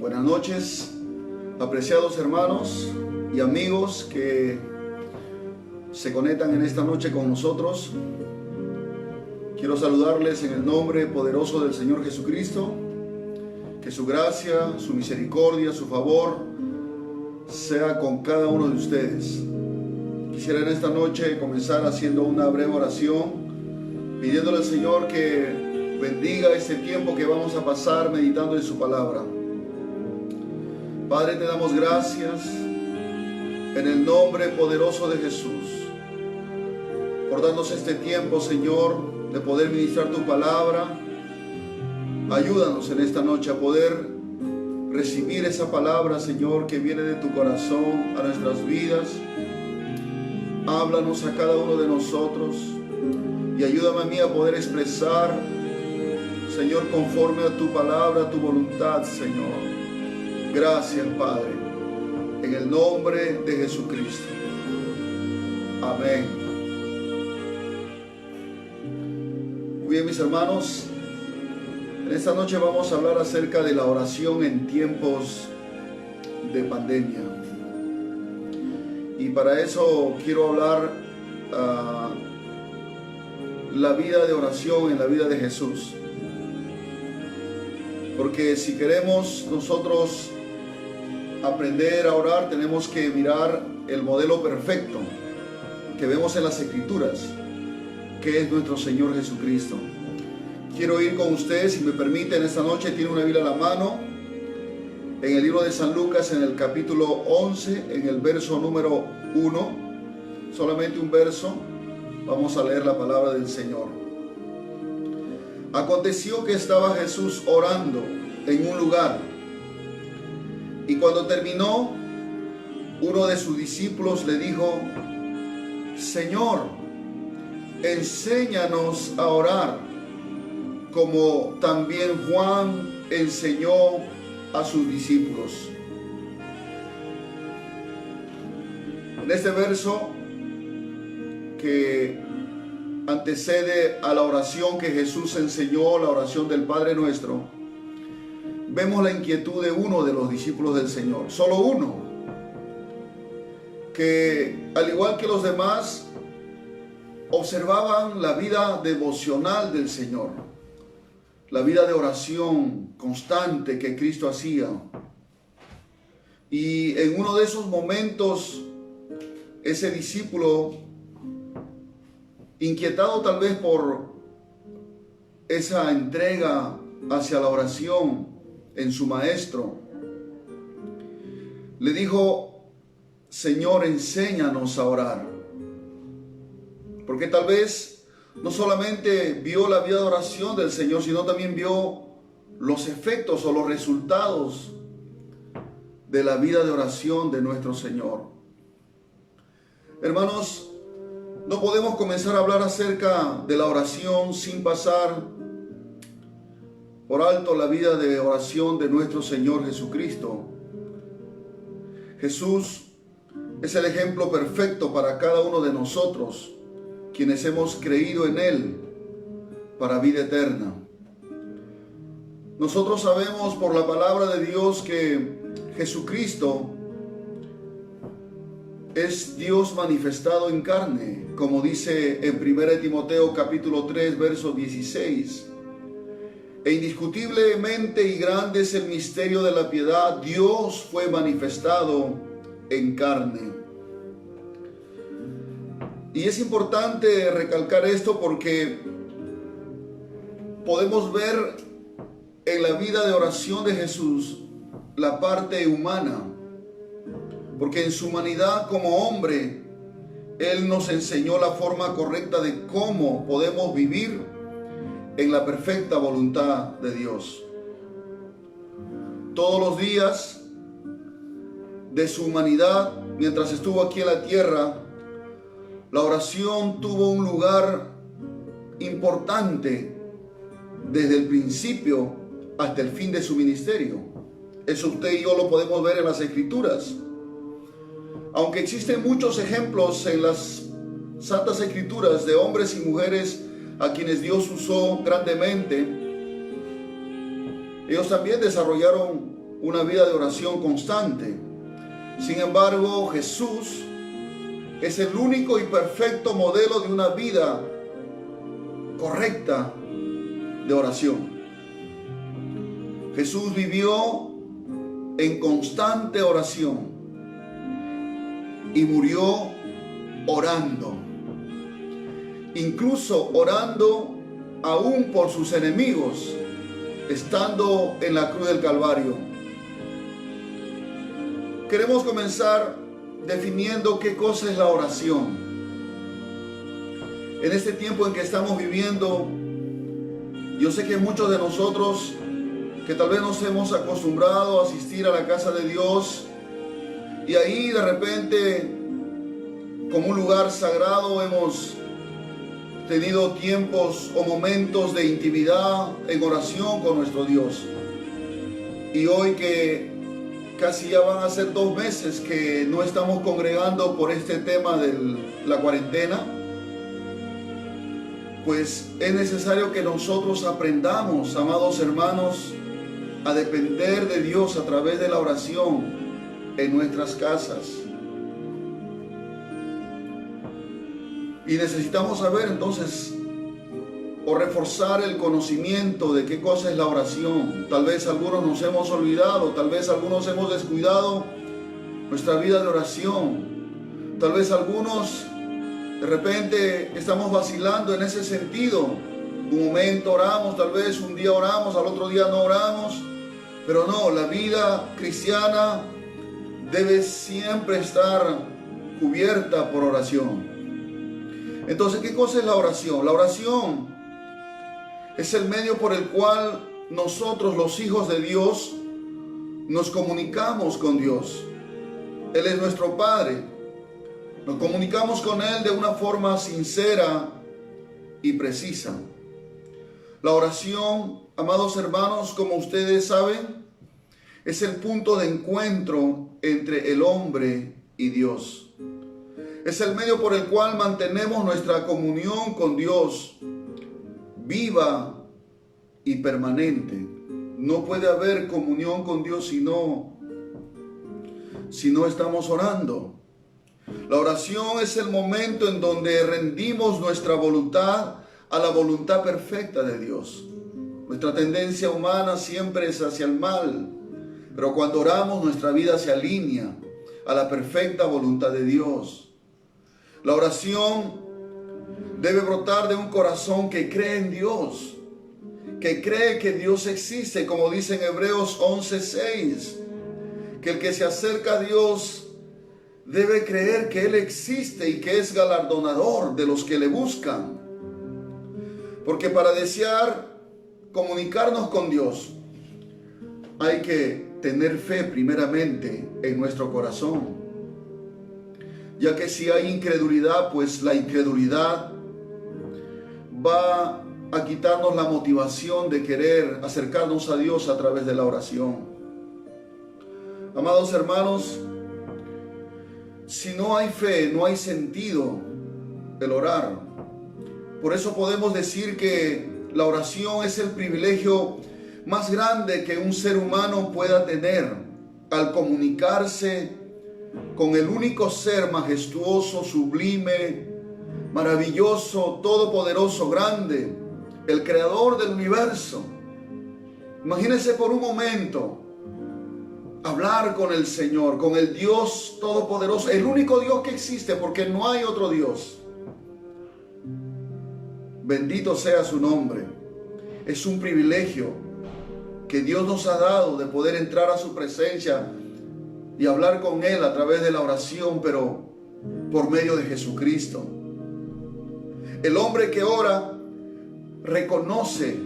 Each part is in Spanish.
Buenas noches, apreciados hermanos y amigos que se conectan en esta noche con nosotros. Quiero saludarles en el nombre poderoso del Señor Jesucristo. Que su gracia, su misericordia, su favor sea con cada uno de ustedes. Quisiera en esta noche comenzar haciendo una breve oración, pidiéndole al Señor que bendiga este tiempo que vamos a pasar meditando en su palabra. Padre, te damos gracias en el nombre poderoso de Jesús por darnos este tiempo, Señor, de poder ministrar tu palabra. Ayúdanos en esta noche a poder recibir esa palabra, Señor, que viene de tu corazón a nuestras vidas. Háblanos a cada uno de nosotros y ayúdame a mí a poder expresar, Señor, conforme a tu palabra, a tu voluntad, Señor. Gracias, Padre, en el nombre de Jesucristo. Amén. Muy bien, mis hermanos, en esta noche vamos a hablar acerca de la oración en tiempos de pandemia. Y para eso quiero hablar la vida de oración en la vida de Jesús. Porque si queremos nosotros aprender a orar, tenemos que mirar el modelo perfecto que vemos en las Escrituras, que es nuestro Señor Jesucristo. Quiero ir con ustedes, si me permiten, esta noche. Tiene una Biblia a la mano, en el libro de San Lucas, en el capítulo 11, en el verso número 1, solamente un verso, vamos a leer la palabra del Señor. Aconteció que estaba Jesús orando en un lugar, y cuando terminó, uno de sus discípulos le dijo: Señor, enséñanos a orar, como también Juan enseñó a sus discípulos. En este verso que antecede a la oración que Jesús enseñó, la oración del Padre Nuestro, vemos la inquietud de uno de los discípulos del Señor, solo uno, que al igual que los demás observaban la vida devocional del Señor, la vida de oración constante que Cristo hacía. Y en uno de esos momentos, ese discípulo, inquietado tal vez por esa entrega hacia la oración en su maestro, le dijo: Señor, enséñanos a orar. Porque tal vez no solamente vio la vida de oración del Señor, sino también vio los efectos o los resultados de la vida de oración de nuestro Señor. Hermanos, no podemos comenzar a hablar acerca de la oración sin pasar por alto la vida de oración de nuestro Señor Jesucristo. Jesús es el ejemplo perfecto para cada uno de nosotros, quienes hemos creído en Él para vida eterna. Nosotros sabemos por la palabra de Dios que Jesucristo es Dios manifestado en carne, como dice en 1 Timoteo capítulo 3, verso 16. E indiscutiblemente y grande es el misterio de la piedad. Dios fue manifestado en carne. Y es importante recalcar esto porque podemos ver en la vida de oración de Jesús la parte humana. Porque en su humanidad como hombre, Él nos enseñó la forma correcta de cómo podemos vivir en la perfecta voluntad de Dios. Todos los días de su humanidad, mientras estuvo aquí en la tierra, la oración tuvo un lugar importante desde el principio hasta el fin de su ministerio. Eso usted y yo lo podemos ver en las Escrituras. Aunque existen muchos ejemplos en las Santas Escrituras de hombres y mujeres a quienes Dios usó grandemente, ellos también desarrollaron una vida de oración constante. Sin embargo, Jesús es el único y perfecto modelo de una vida correcta de oración. Jesús vivió en constante oración y murió orando, incluso orando aún por sus enemigos, estando en la cruz del Calvario. Queremos comenzar definiendo qué cosa es la oración. En este tiempo en que estamos viviendo, yo sé que muchos de nosotros que tal vez nos hemos acostumbrado a asistir a la casa de Dios y ahí de repente, como un lugar sagrado, hemos tenido tiempos o momentos de intimidad en oración con nuestro Dios. Y hoy que casi ya van a ser 2 meses que no estamos congregando por este tema de la cuarentena, pues es necesario que nosotros aprendamos, amados hermanos, a depender de Dios a través de la oración en nuestras casas. Y necesitamos saber entonces o reforzar el conocimiento de qué cosa es la oración. Tal vez algunos nos hemos olvidado, tal vez algunos hemos descuidado nuestra vida de oración. Tal vez algunos de repente estamos vacilando en ese sentido. Un momento oramos, tal vez un día oramos, al otro día no oramos. Pero no, la vida cristiana debe siempre estar cubierta por oración. Entonces, ¿qué cosa es la oración? La oración es el medio por el cual nosotros, los hijos de Dios, nos comunicamos con Dios. Él es nuestro Padre. Nos comunicamos con Él de una forma sincera y precisa. La oración, amados hermanos, como ustedes saben, es el punto de encuentro entre el hombre y Dios. Es el medio por el cual mantenemos nuestra comunión con Dios viva y permanente. No puede haber comunión con Dios si no estamos orando. La oración es el momento en donde rendimos nuestra voluntad a la voluntad perfecta de Dios. Nuestra tendencia humana siempre es hacia el mal, pero cuando oramos nuestra vida se alinea a la perfecta voluntad de Dios. La oración debe brotar de un corazón que cree en Dios, que cree que Dios existe, como dice en Hebreos 11:6, que el que se acerca a Dios debe creer que Él existe y que es galardonador de los que le buscan. Porque para desear comunicarnos con Dios hay que tener fe primeramente en nuestro corazón. Ya que si hay incredulidad, pues la incredulidad va a quitarnos la motivación de querer acercarnos a Dios a través de la oración. Amados hermanos, si no hay fe, no hay sentido el orar. Por eso podemos decir que la oración es el privilegio más grande que un ser humano pueda tener al comunicarse con el único ser majestuoso, sublime, maravilloso, todopoderoso, grande, el creador del universo. Imagínense por un momento hablar con el Señor, con el Dios todopoderoso, el único Dios que existe, porque no hay otro Dios. Bendito sea su nombre. Es un privilegio que Dios nos ha dado de poder entrar a su presencia y hablar con Él a través de la oración, pero por medio de Jesucristo. El hombre que ora reconoce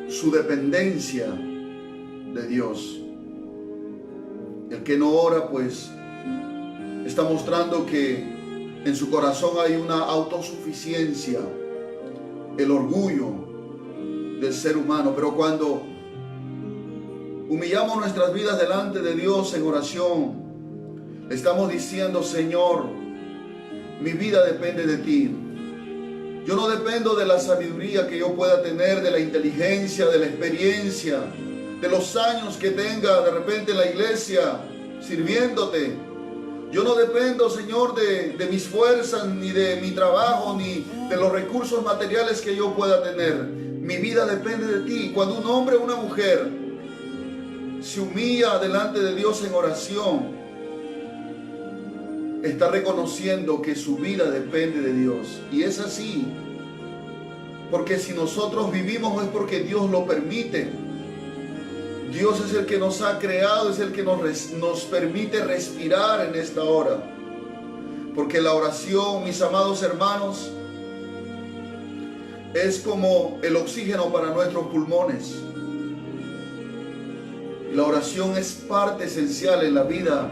su dependencia de Dios. El que no ora, pues, está mostrando que en su corazón hay una autosuficiencia, el orgullo del ser humano. Pero cuando humillamos nuestras vidas delante de Dios en oración, le estamos diciendo: Señor, mi vida depende de ti. Yo no dependo de la sabiduría que yo pueda tener, de la inteligencia, de la experiencia, de los años que tenga de repente en la iglesia sirviéndote. Yo no dependo, Señor, de mis fuerzas, ni de mi trabajo, ni de los recursos materiales que yo pueda tener. Mi vida depende de ti. Cuando un hombre o una mujer se humilla delante de Dios en oración, está reconociendo que su vida depende de Dios. Y es así. Porque si nosotros vivimos es porque Dios lo permite. Dios es el que nos ha creado, es el que nos permite respirar en esta hora. Porque la oración, mis amados hermanos, es como el oxígeno para nuestros pulmones. La oración es parte esencial en la vida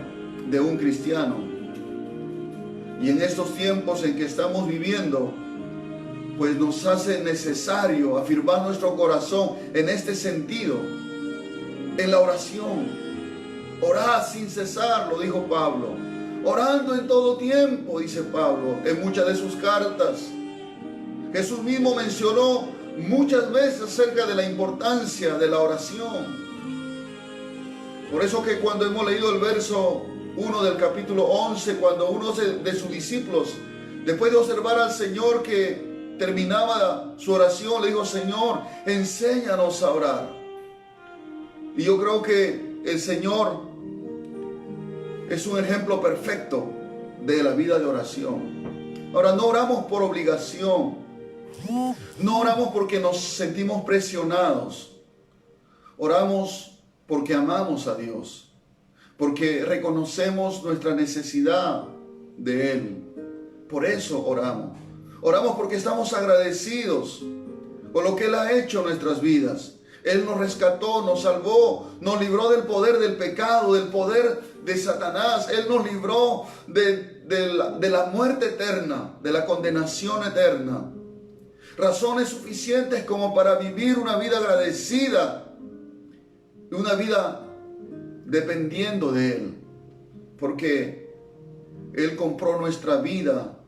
de un cristiano. Y en estos tiempos en que estamos viviendo, pues nos hace necesario afirmar nuestro corazón en este sentido, en la oración. Orad sin cesar, lo dijo Pablo. Orando en todo tiempo, dice Pablo en muchas de sus cartas. Jesús mismo mencionó muchas veces acerca de la importancia de la oración. Por eso que cuando hemos leído el verso 1 del capítulo 11, cuando uno de sus discípulos, después de observar al Señor que terminaba su oración, le dijo: Señor, enséñanos a orar. Y yo creo que el Señor es un ejemplo perfecto de la vida de oración. Ahora, no oramos por obligación, no oramos porque nos sentimos presionados, oramos porque amamos a Dios, porque reconocemos nuestra necesidad de Él. Por eso oramos. Oramos porque estamos agradecidos por lo que Él ha hecho en nuestras vidas. Él nos rescató, nos salvó, nos libró del poder del pecado, del poder de Satanás. Él nos libró de la muerte eterna, de la condenación eterna. Razones suficientes como para vivir una vida agradecida, una vida dependiendo de Él, porque Él compró nuestra vida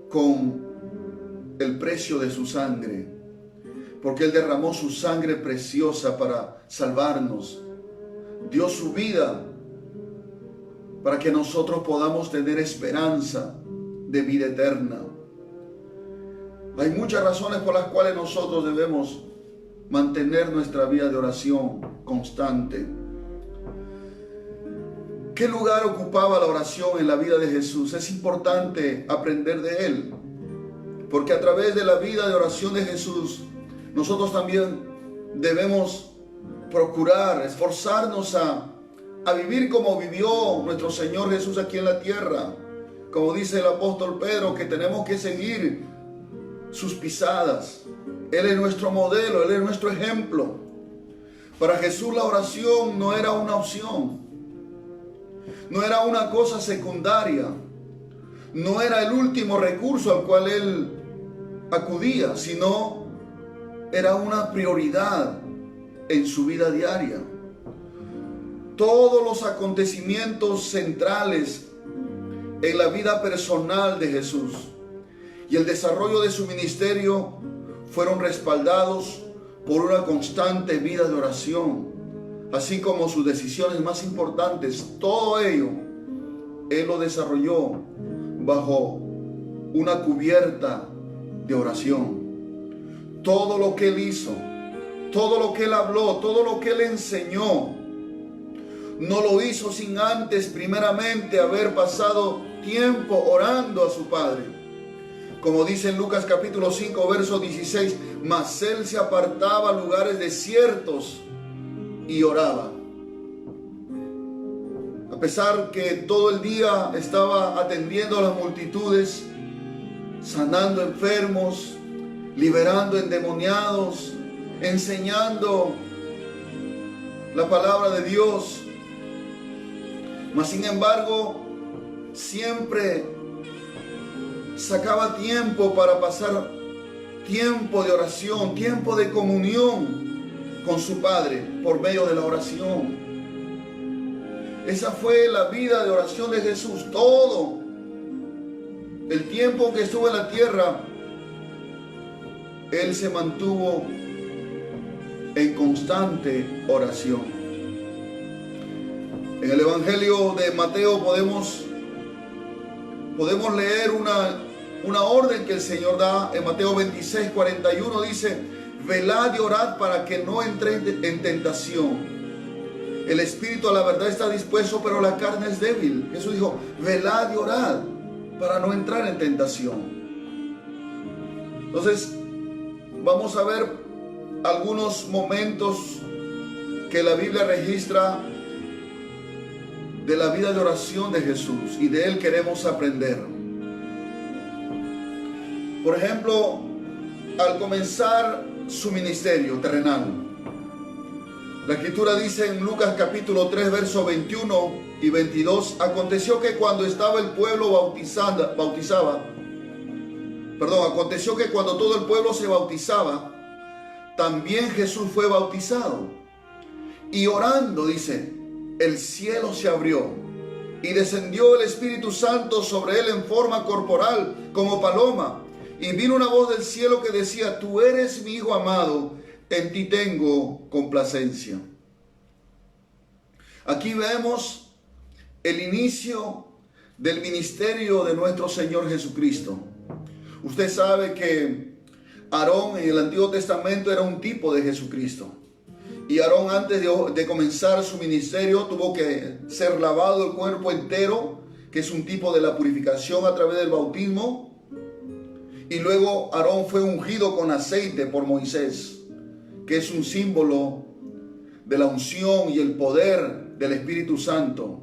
con el precio de su sangre, porque Él derramó su sangre preciosa para salvarnos, dio su vida para que nosotros podamos tener esperanza de vida eterna. Hay muchas razones por las cuales nosotros debemos mantener nuestra vida de oración constante. ¿Qué lugar ocupaba la oración en la vida de Jesús? Es importante aprender de Él, porque a través de la vida de oración de Jesús, nosotros también debemos procurar, esforzarnos a vivir como vivió nuestro Señor Jesús aquí en la tierra. Como dice el apóstol Pedro, que tenemos que seguir sus pisadas. Él es nuestro modelo, Él es nuestro ejemplo. Para Jesús la oración no era una opción, no era una cosa secundaria, no era el último recurso al cual Él acudía, sino era una prioridad en su vida diaria. Todos los acontecimientos centrales en la vida personal de Jesús y el desarrollo de su ministerio fueron respaldados por una constante vida de oración, así como sus decisiones más importantes. Todo ello Él lo desarrolló bajo una cubierta de oración. Todo lo que Él hizo, todo lo que Él habló, todo lo que Él enseñó, no lo hizo sin antes primeramente haber pasado tiempo orando a su Padre. Como dice en Lucas capítulo 5, verso 16, mas Él se apartaba a lugares desiertos y oraba. A pesar que todo el día estaba atendiendo a las multitudes, sanando enfermos, liberando endemoniados, enseñando la palabra de Dios, mas sin embargo siempre sacaba tiempo para pasar tiempo de oración, tiempo de comunión con su Padre por medio de la oración. Esa fue la vida de oración de Jesús. Todo el tiempo que estuvo en la tierra, Él se mantuvo en constante oración. En el Evangelio de Mateo podemos leer una orden que el Señor da. En Mateo 26:41 dice: velad y orad para que no entréis en tentación. El espíritu a la verdad está dispuesto, pero la carne es débil. Jesús dijo: velad y orad para no entrar en tentación. Entonces, vamos a ver algunos momentos que la Biblia registra de la vida de oración de Jesús, y de él queremos aprender. Por ejemplo, al comenzar su ministerio terrenal, la Escritura dice en Lucas capítulo 3, versos 21 y 22: aconteció que cuando estaba el pueblo aconteció que cuando todo el pueblo se bautizaba, también Jesús fue bautizado. Y orando, dice, el cielo se abrió y descendió el Espíritu Santo sobre él en forma corporal como paloma. Y vino una voz del cielo que decía: tú eres mi Hijo amado, en ti tengo complacencia. Aquí vemos el inicio del ministerio de nuestro Señor Jesucristo. Usted sabe que Aarón en el Antiguo Testamento era un tipo de Jesucristo. Y Aarón, antes de comenzar su ministerio, tuvo que ser lavado el cuerpo entero, que es un tipo de la purificación a través del bautismo. Y luego Aarón fue ungido con aceite por Moisés, que es un símbolo de la unción y el poder del Espíritu Santo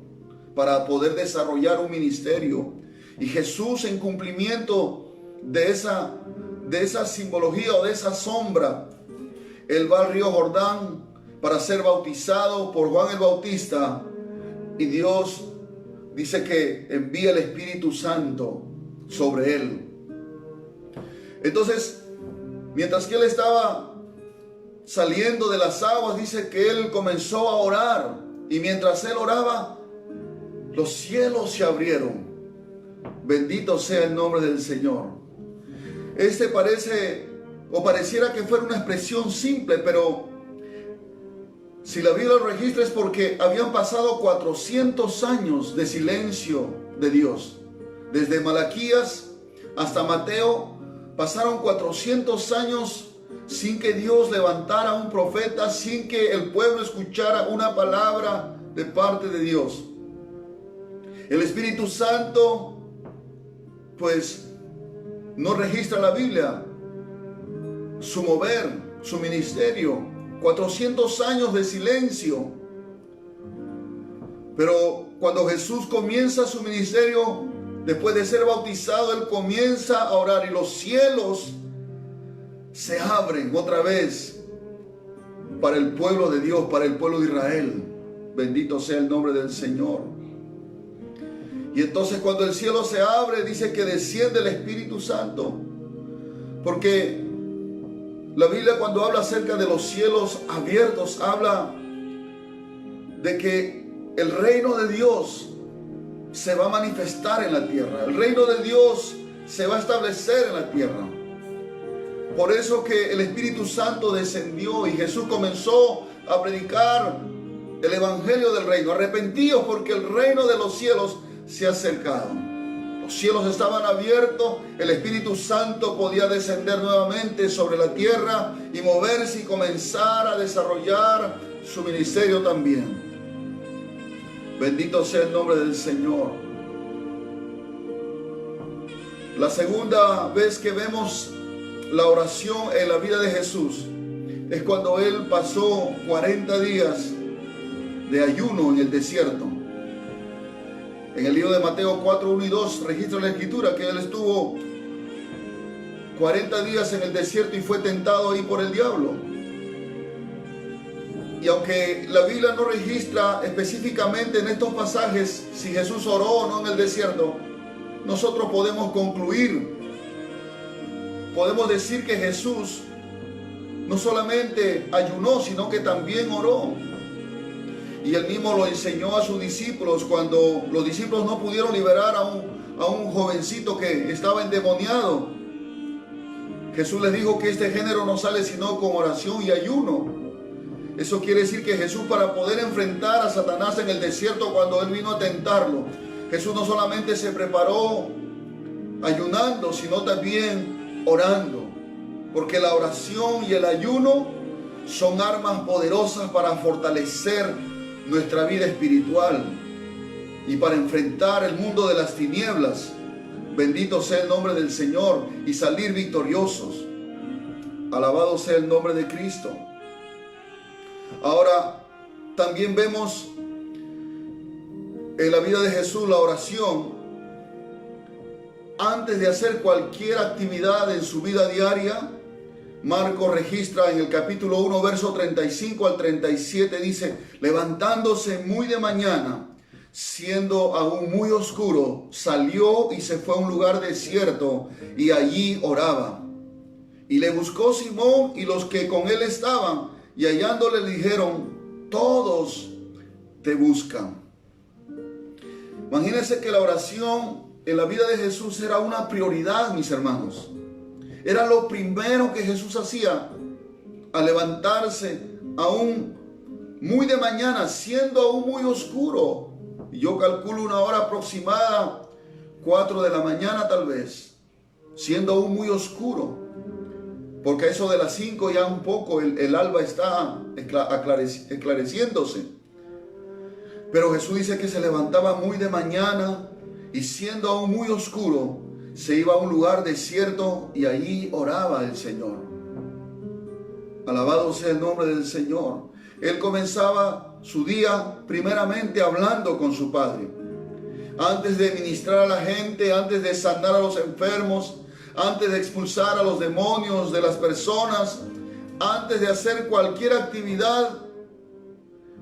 para poder desarrollar un ministerio. Y Jesús, en cumplimiento de esa simbología o de esa sombra, él va al río Jordán para ser bautizado por Juan el Bautista, y Dios dice que envía el Espíritu Santo sobre él. Entonces, mientras que él estaba saliendo de las aguas, dice que él comenzó a orar, y mientras él oraba, los cielos se abrieron. Bendito sea el nombre del Señor. Pareciera que fuera una expresión simple, pero si la Biblia lo registra es porque habían pasado 400 años de silencio de Dios. Desde Malaquías hasta Mateo pasaron 400 años sin que Dios levantara un profeta, sin que el pueblo escuchara una palabra de parte de Dios. El Espíritu Santo, pues, no registra la Biblia su mover, su ministerio. 400 años de silencio. Pero cuando Jesús comienza su ministerio, después de ser bautizado, él comienza a orar y los cielos se abren otra vez para el pueblo de Dios, para el pueblo de Israel. Bendito sea el nombre del Señor. Y entonces cuando el cielo se abre, dice que desciende el Espíritu Santo. Porque la Biblia, cuando habla acerca de los cielos abiertos, habla de que el reino de Dios se va a manifestar en la tierra. El reino de Dios se va a establecer en la tierra. Por eso que el Espíritu Santo descendió y Jesús comenzó a predicar el evangelio del reino. Arrepentíos porque el reino de los cielos se ha acercado. Los cielos estaban abiertos, el Espíritu Santo podía descender nuevamente sobre la tierra y moverse y comenzar a desarrollar su ministerio también. Bendito sea el nombre del Señor. La segunda vez que vemos la oración en la vida de Jesús es cuando él pasó 40 días de ayuno en el desierto. En el libro de Mateo 4, 1 y 2 registra la Escritura que él estuvo 40 días en el desierto y fue tentado ahí por el diablo. Y aunque la Biblia no registra específicamente en estos pasajes si Jesús oró o no en el desierto, nosotros podemos concluir, podemos decir que Jesús no solamente ayunó, sino que también oró. Y él mismo lo enseñó a sus discípulos cuando los discípulos no pudieron liberar a un jovencito que estaba endemoniado. Jesús les dijo que este género no sale sino con oración y ayuno. Eso quiere decir que Jesús, para poder enfrentar a Satanás en el desierto cuando él vino a tentarlo, Jesús no solamente se preparó ayunando, sino también orando. Porque la oración y el ayuno son armas poderosas para fortalecer nuestra vida espiritual y para enfrentar el mundo de las tinieblas. Bendito sea el nombre del Señor y salir victoriosos. Alabado sea el nombre de Cristo. Ahora, también vemos en la vida de Jesús la oración. Antes de hacer cualquier actividad en su vida diaria, Marcos registra en el capítulo 1, verso 35 al 37, dice: levantándose muy de mañana, siendo aún muy oscuro, salió y se fue a un lugar desierto y allí oraba. Y le buscó Simón y los que con él estaban, y hallándole le dijeron: todos te buscan. Imagínense que la oración en la vida de Jesús era una prioridad, mis hermanos. Era lo primero que Jesús hacía al levantarse aún muy de mañana, siendo aún muy oscuro. Y yo calculo una hora aproximada, 4 de la mañana tal vez, siendo aún muy oscuro. Porque a eso de las 5 ya un poco el alba está esclareciéndose. Pero Jesús dice que se levantaba muy de mañana y siendo aún muy oscuro, se iba a un lugar desierto y allí oraba el Señor. Alabado sea el nombre del Señor. Él comenzaba su día primeramente hablando con su Padre. Antes de ministrar a la gente, antes de sanar a los enfermos, antes de expulsar a los demonios de las personas, antes de hacer cualquier actividad,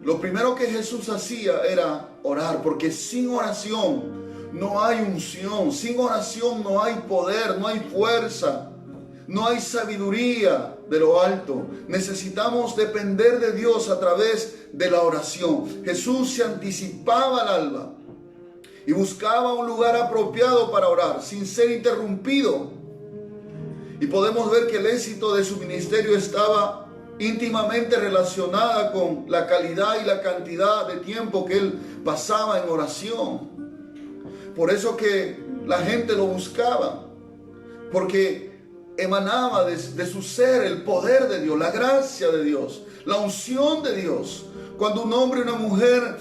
lo primero que Jesús hacía era orar, porque sin oración no hay unción, sin oración no hay poder, no hay fuerza, no hay sabiduría de lo alto. Necesitamos depender de Dios a través de la oración. Jesús se anticipaba al alba y buscaba un lugar apropiado para orar, sin ser interrumpido. Y podemos ver que el éxito de su ministerio estaba íntimamente relacionada con la calidad y la cantidad de tiempo que él pasaba en oración. Por eso que la gente lo buscaba, porque emanaba de su ser el poder de Dios, la gracia de Dios, la unción de Dios. Cuando un hombre y una mujer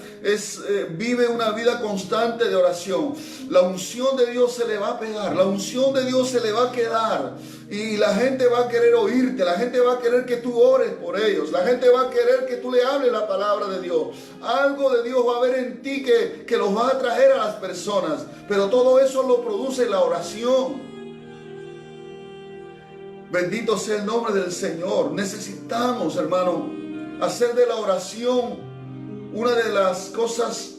vive una vida constante de oración, la unción de Dios se le va a pegar, la unción de Dios se le va a quedar. Y la gente va a querer oírte, la gente va a querer que tú ores por ellos, la gente va a querer que tú le hables la palabra de Dios. Algo de Dios va a haber en ti que los va a atraer a las personas. Pero todo eso lo produce la oración. Bendito sea el nombre del Señor. Necesitamos, hermano, hacer de la oración una de las cosas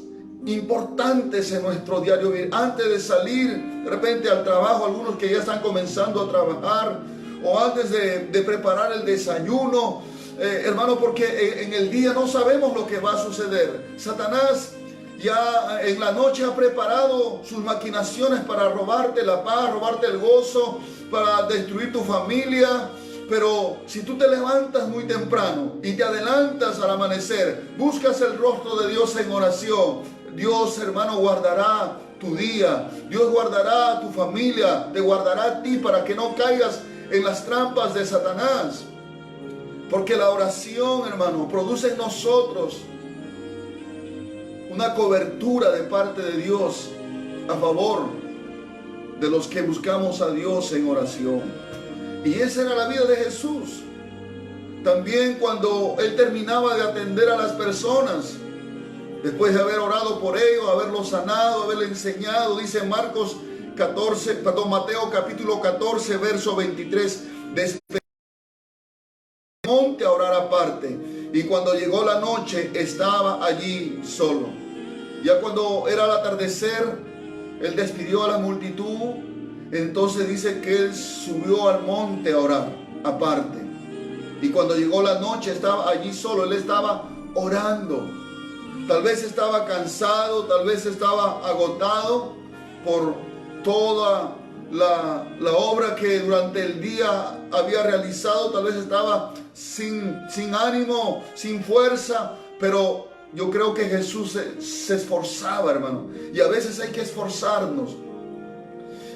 importantes en nuestro diario vivir. Antes de salir de repente al trabajo, algunos que ya están comenzando a trabajar, o antes de preparar el desayuno, hermano, porque en el día no sabemos lo que va a suceder. Satanás ya en la noche ha preparado sus maquinaciones para robarte la paz, robarte el gozo, para destruir tu familia. Pero si tú te levantas muy temprano y te adelantas al amanecer, buscas el rostro de Dios en oración, Dios, hermano, guardará tu día. Dios guardará a tu familia, te guardará a ti para que no caigas en las trampas de Satanás. Porque la oración, hermano, produce en nosotros una cobertura de parte de Dios a favor de los que buscamos a Dios en oración. Y esa era la vida de Jesús. También cuando Él terminaba de atender a las personas, después de haber orado por ellos, haberlos sanado, haberles enseñado, dice Mateo capítulo 14, verso 23, desde el monte a orar aparte. Y cuando llegó la noche, estaba allí solo. Ya cuando era el atardecer, Él despidió a la multitud. Entonces dice que Él subió al monte a orar aparte. Y cuando llegó la noche, estaba allí solo. Él estaba orando. Tal vez estaba cansado, tal vez estaba agotado por toda la obra que durante el día había realizado. Tal vez estaba sin ánimo, sin fuerza, pero yo creo que Jesús se esforzaba, hermano. Y a veces hay que esforzarnos.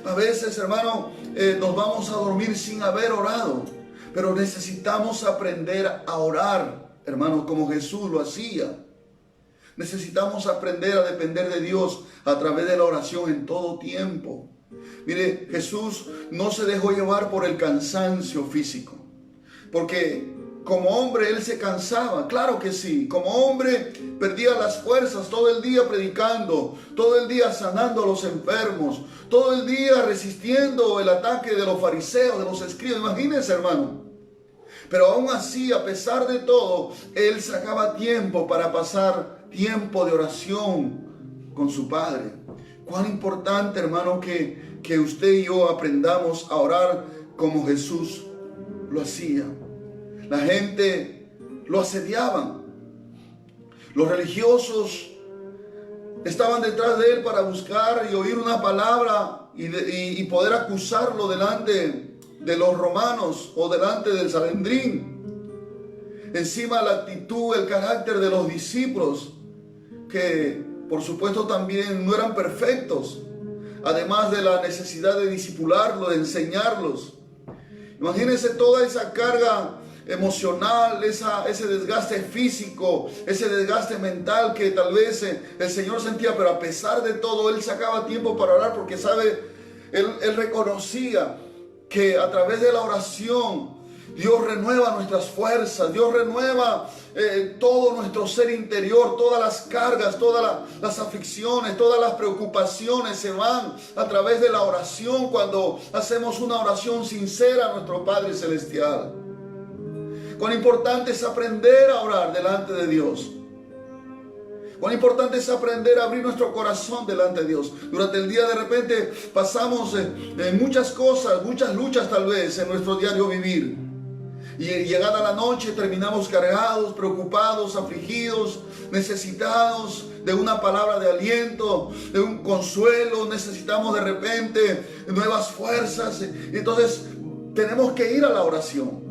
A veces, hermano, nos vamos a dormir sin haber orado, pero necesitamos aprender a orar, hermano, como Jesús lo hacía. Necesitamos aprender a depender de Dios a través de la oración en todo tiempo. Mire, Jesús no se dejó llevar por el cansancio físico, porque como hombre Él se cansaba, claro que sí. Como hombre perdía las fuerzas todo el día predicando, todo el día sanando a los enfermos, todo el día resistiendo el ataque de los fariseos, de los escribas. Imagínense, hermano. Pero aún así, a pesar de todo, Él sacaba tiempo para pasar tiempo de oración con su Padre. Cuán importante, hermano, que usted y yo aprendamos a orar como Jesús lo hacía. La gente lo asediaban. Los religiosos estaban detrás de Él para buscar y oír una palabra y poder acusarlo delante de los romanos o delante del Sanedrín. Encima la actitud, el carácter de los discípulos, que por supuesto también no eran perfectos, además de la necesidad de discipularlos, de enseñarlos. Imagínense toda esa carga emocional, ese desgaste físico, ese desgaste mental que tal vez el Señor sentía, pero a pesar de todo Él sacaba tiempo para orar, porque Él reconocía que a través de la oración Dios renueva nuestras fuerzas, Dios renueva todo nuestro ser interior, todas las cargas, todas las aflicciones, todas las preocupaciones se van a través de la oración cuando hacemos una oración sincera a nuestro Padre Celestial. Cuán importante es aprender a orar delante de Dios. Cuán importante es aprender a abrir nuestro corazón delante de Dios. Durante el día de repente pasamos muchas cosas, muchas luchas tal vez en nuestro diario vivir. Y llegada la noche terminamos cargados, preocupados, afligidos, necesitados de una palabra de aliento, de un consuelo. Necesitamos de repente nuevas fuerzas. Entonces tenemos que ir a la oración.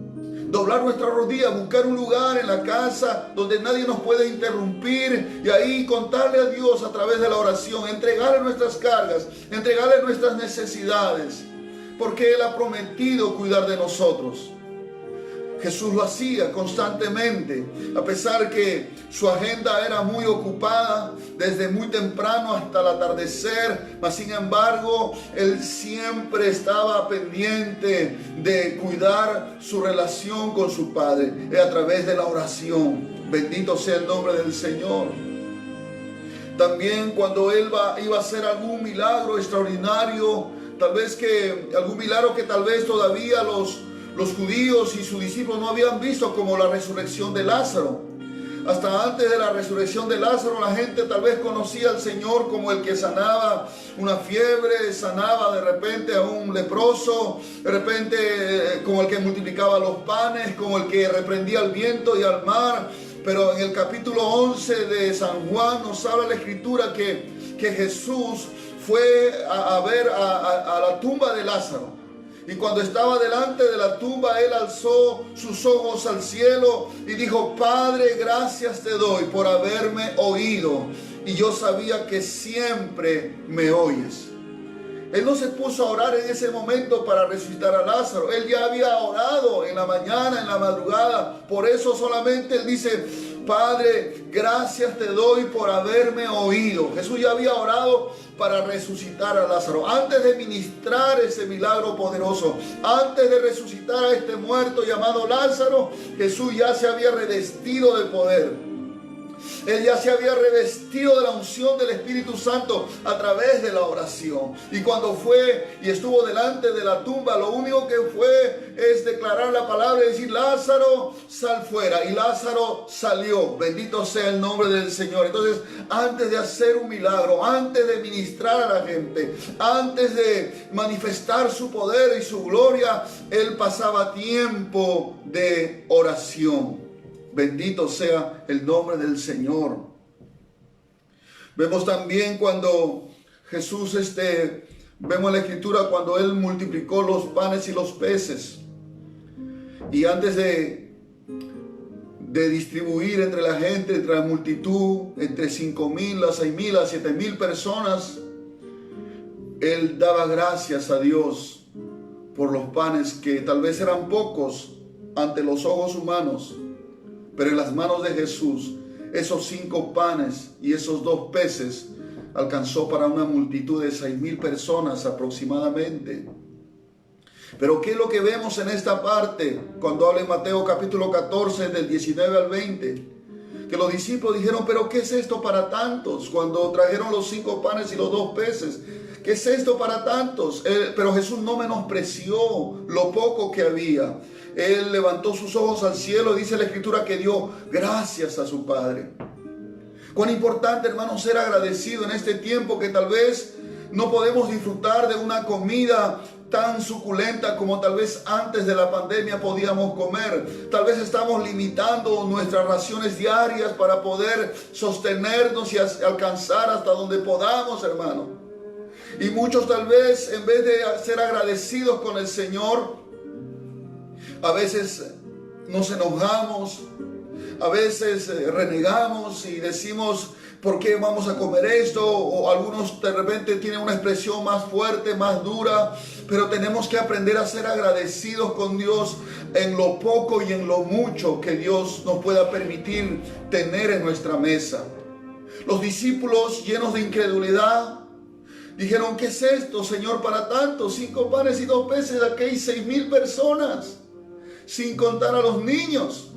Doblar nuestra rodilla, buscar un lugar en la casa donde nadie nos puede interrumpir y ahí contarle a Dios a través de la oración, entregarle nuestras cargas, entregarle nuestras necesidades, porque Él ha prometido cuidar de nosotros. Jesús lo hacía constantemente, a pesar que su agenda era muy ocupada desde muy temprano hasta el atardecer, mas sin embargo, Él siempre estaba pendiente de cuidar su relación con su Padre a través de la oración. Bendito sea el nombre del Señor. También cuando Él iba a hacer algún milagro extraordinario, tal vez que algún milagro que tal vez todavía los judíos y sus discípulos no habían visto, como la resurrección de Lázaro. Hasta antes de la resurrección de Lázaro, la gente tal vez conocía al Señor como el que sanaba una fiebre, sanaba de repente a un leproso, de repente como el que multiplicaba los panes, como el que reprendía al viento y al mar. Pero en el capítulo 11 de San Juan nos habla la Escritura que Jesús fue a ver a la tumba de Lázaro. Y cuando estaba delante de la tumba, Él alzó sus ojos al cielo y dijo: Padre, gracias te doy por haberme oído. Y yo sabía que siempre me oyes. Él no se puso a orar en ese momento para resucitar a Lázaro. Él ya había orado en la mañana, en la madrugada. Por eso solamente Él dice: Padre, gracias te doy por haberme oído. Jesús ya había orado para resucitar a Lázaro. Antes de ministrar ese milagro poderoso, antes de resucitar a este muerto llamado Lázaro, Jesús ya se había revestido de poder. Él ya se había revestido de la unción del Espíritu Santo a través de la oración. Y cuando fue y estuvo delante de la tumba, lo único que fue es declarar la palabra y decir: Lázaro, sal fuera. Y Lázaro salió. Bendito sea el nombre del Señor. Entonces, antes de hacer un milagro, antes de ministrar a la gente, antes de manifestar su poder y su gloria, Él pasaba tiempo de oración. Bendito sea el nombre del Señor. Vemos también cuando Jesús Vemos en la escritura cuando Él multiplicó los panes y los peces. Y antes de distribuir entre la gente, entre la multitud, entre 5,000, a 6,000, a 7,000 personas, Él daba gracias a Dios por los panes que tal vez eran pocos ante los ojos humanos, pero en las manos de Jesús, esos 5 panes y esos 2 peces alcanzó para una multitud de 6,000 personas aproximadamente. Pero ¿qué es lo que vemos en esta parte? Cuando habla en Mateo capítulo 14, del 19 al 20, que los discípulos dijeron, pero ¿qué es esto para tantos? Cuando trajeron los 5 panes y los 2 peces, ¿qué es esto para tantos? Pero Jesús no menospreció lo poco que había. Él levantó sus ojos al cielo y dice la escritura que dio gracias a su Padre. Cuán importante, hermanos, ser agradecido en este tiempo que tal vez no podemos disfrutar de una comida tan suculenta como tal vez antes de la pandemia podíamos comer. Tal vez estamos limitando nuestras raciones diarias para poder sostenernos y alcanzar hasta donde podamos, hermano. Y muchos tal vez, en vez de ser agradecidos con el Señor, a veces nos enojamos, a veces renegamos y decimos, ¿por qué vamos a comer esto? O algunos de repente tienen una expresión más fuerte, más dura, pero tenemos que aprender a ser agradecidos con Dios en lo poco y en lo mucho que Dios nos pueda permitir tener en nuestra mesa. Los discípulos, llenos de incredulidad, dijeron, ¿qué es esto, Señor, para tanto? 5 panes y 2 peces, aquí hay 6,000 personas, sin contar a los niños.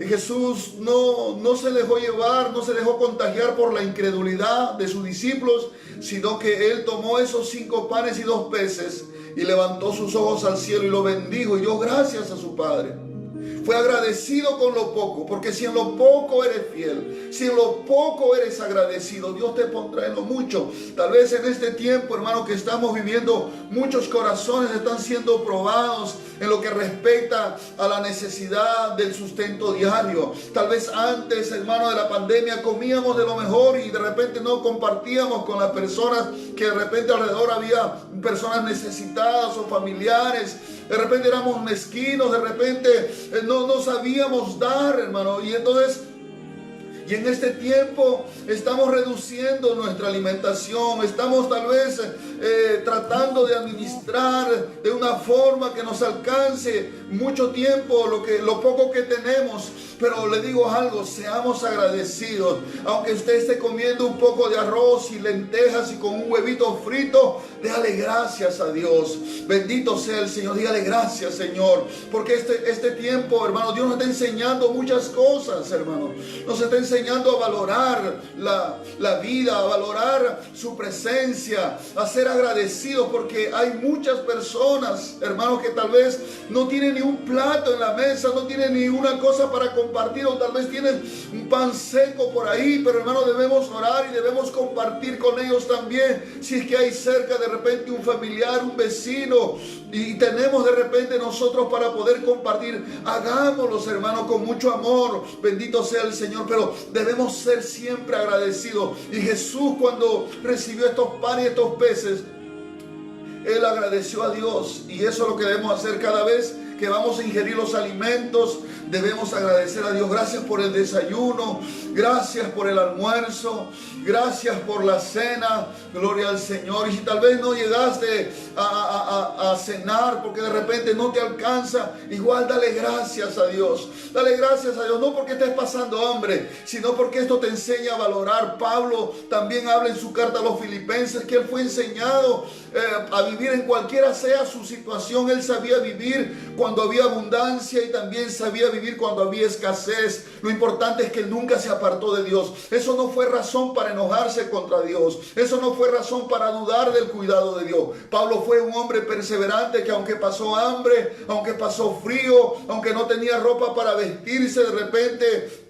Y Jesús no se dejó llevar, no se dejó contagiar por la incredulidad de sus discípulos, sino que Él tomó esos 5 panes y 2 peces y levantó sus ojos al cielo y lo bendijo y dio gracias a su Padre. Fue agradecido con lo poco, porque si en lo poco eres fiel, si en lo poco eres agradecido, Dios te pondrá en lo mucho. Tal vez en este tiempo, hermano, que estamos viviendo, muchos corazones están siendo probados en lo que respecta a la necesidad del sustento diario. Tal vez antes, hermano, de la pandemia comíamos de lo mejor y de repente no compartíamos con las personas que de repente alrededor había personas necesitadas o familiares. De repente éramos mezquinos, de repente no sabíamos dar, hermano. Y entonces, y en este tiempo estamos reduciendo nuestra alimentación, estamos tal vez tratando de administrar de una forma que nos alcance mucho tiempo lo poco que tenemos. Pero le digo algo, seamos agradecidos. Aunque usted esté comiendo un poco de arroz y lentejas y con un huevito frito, déjale gracias a Dios. Bendito sea el Señor, dígale gracias, Señor. Porque este tiempo, hermano, Dios nos está enseñando muchas cosas, hermano. Nos está enseñando a valorar la vida, a valorar su presencia, a ser agradecidos, porque hay muchas personas, hermanos, que tal vez no tienen ni un plato en la mesa, no tienen ni una cosa para compartir, o tal vez tienen un pan seco por ahí, pero hermano, debemos orar y debemos compartir con ellos también. Si es que hay cerca de repente un familiar, un vecino, y tenemos de repente nosotros para poder compartir, hagámoslos, hermano, con mucho amor. Bendito sea el Señor, pero debemos ser siempre agradecidos. Y Jesús, cuando recibió estos panes y estos peces, Él agradeció a Dios, y eso es lo que debemos hacer cada vez que vamos a ingerir los alimentos. Debemos agradecer a Dios. Gracias por el desayuno, gracias por el almuerzo, gracias por la cena, gloria al Señor. Y si tal vez no llegaste a cenar porque de repente no te alcanza, igual dale gracias a Dios. Dale gracias a Dios, no porque estés pasando hambre, sino porque esto te enseña a valorar. Pablo también habla en su carta a los Filipenses que él fue enseñado a vivir en cualquiera sea su situación. Él sabía vivir cuando había abundancia y también sabía vivir cuando había escasez. Lo importante es que él nunca se apartó de Dios. Eso no fue razón para enojarse contra Dios. Eso no fue razón para dudar del cuidado de Dios. Pablo fue un hombre perseverante que aunque pasó hambre, aunque pasó frío, aunque no tenía ropa para vestirse, de repente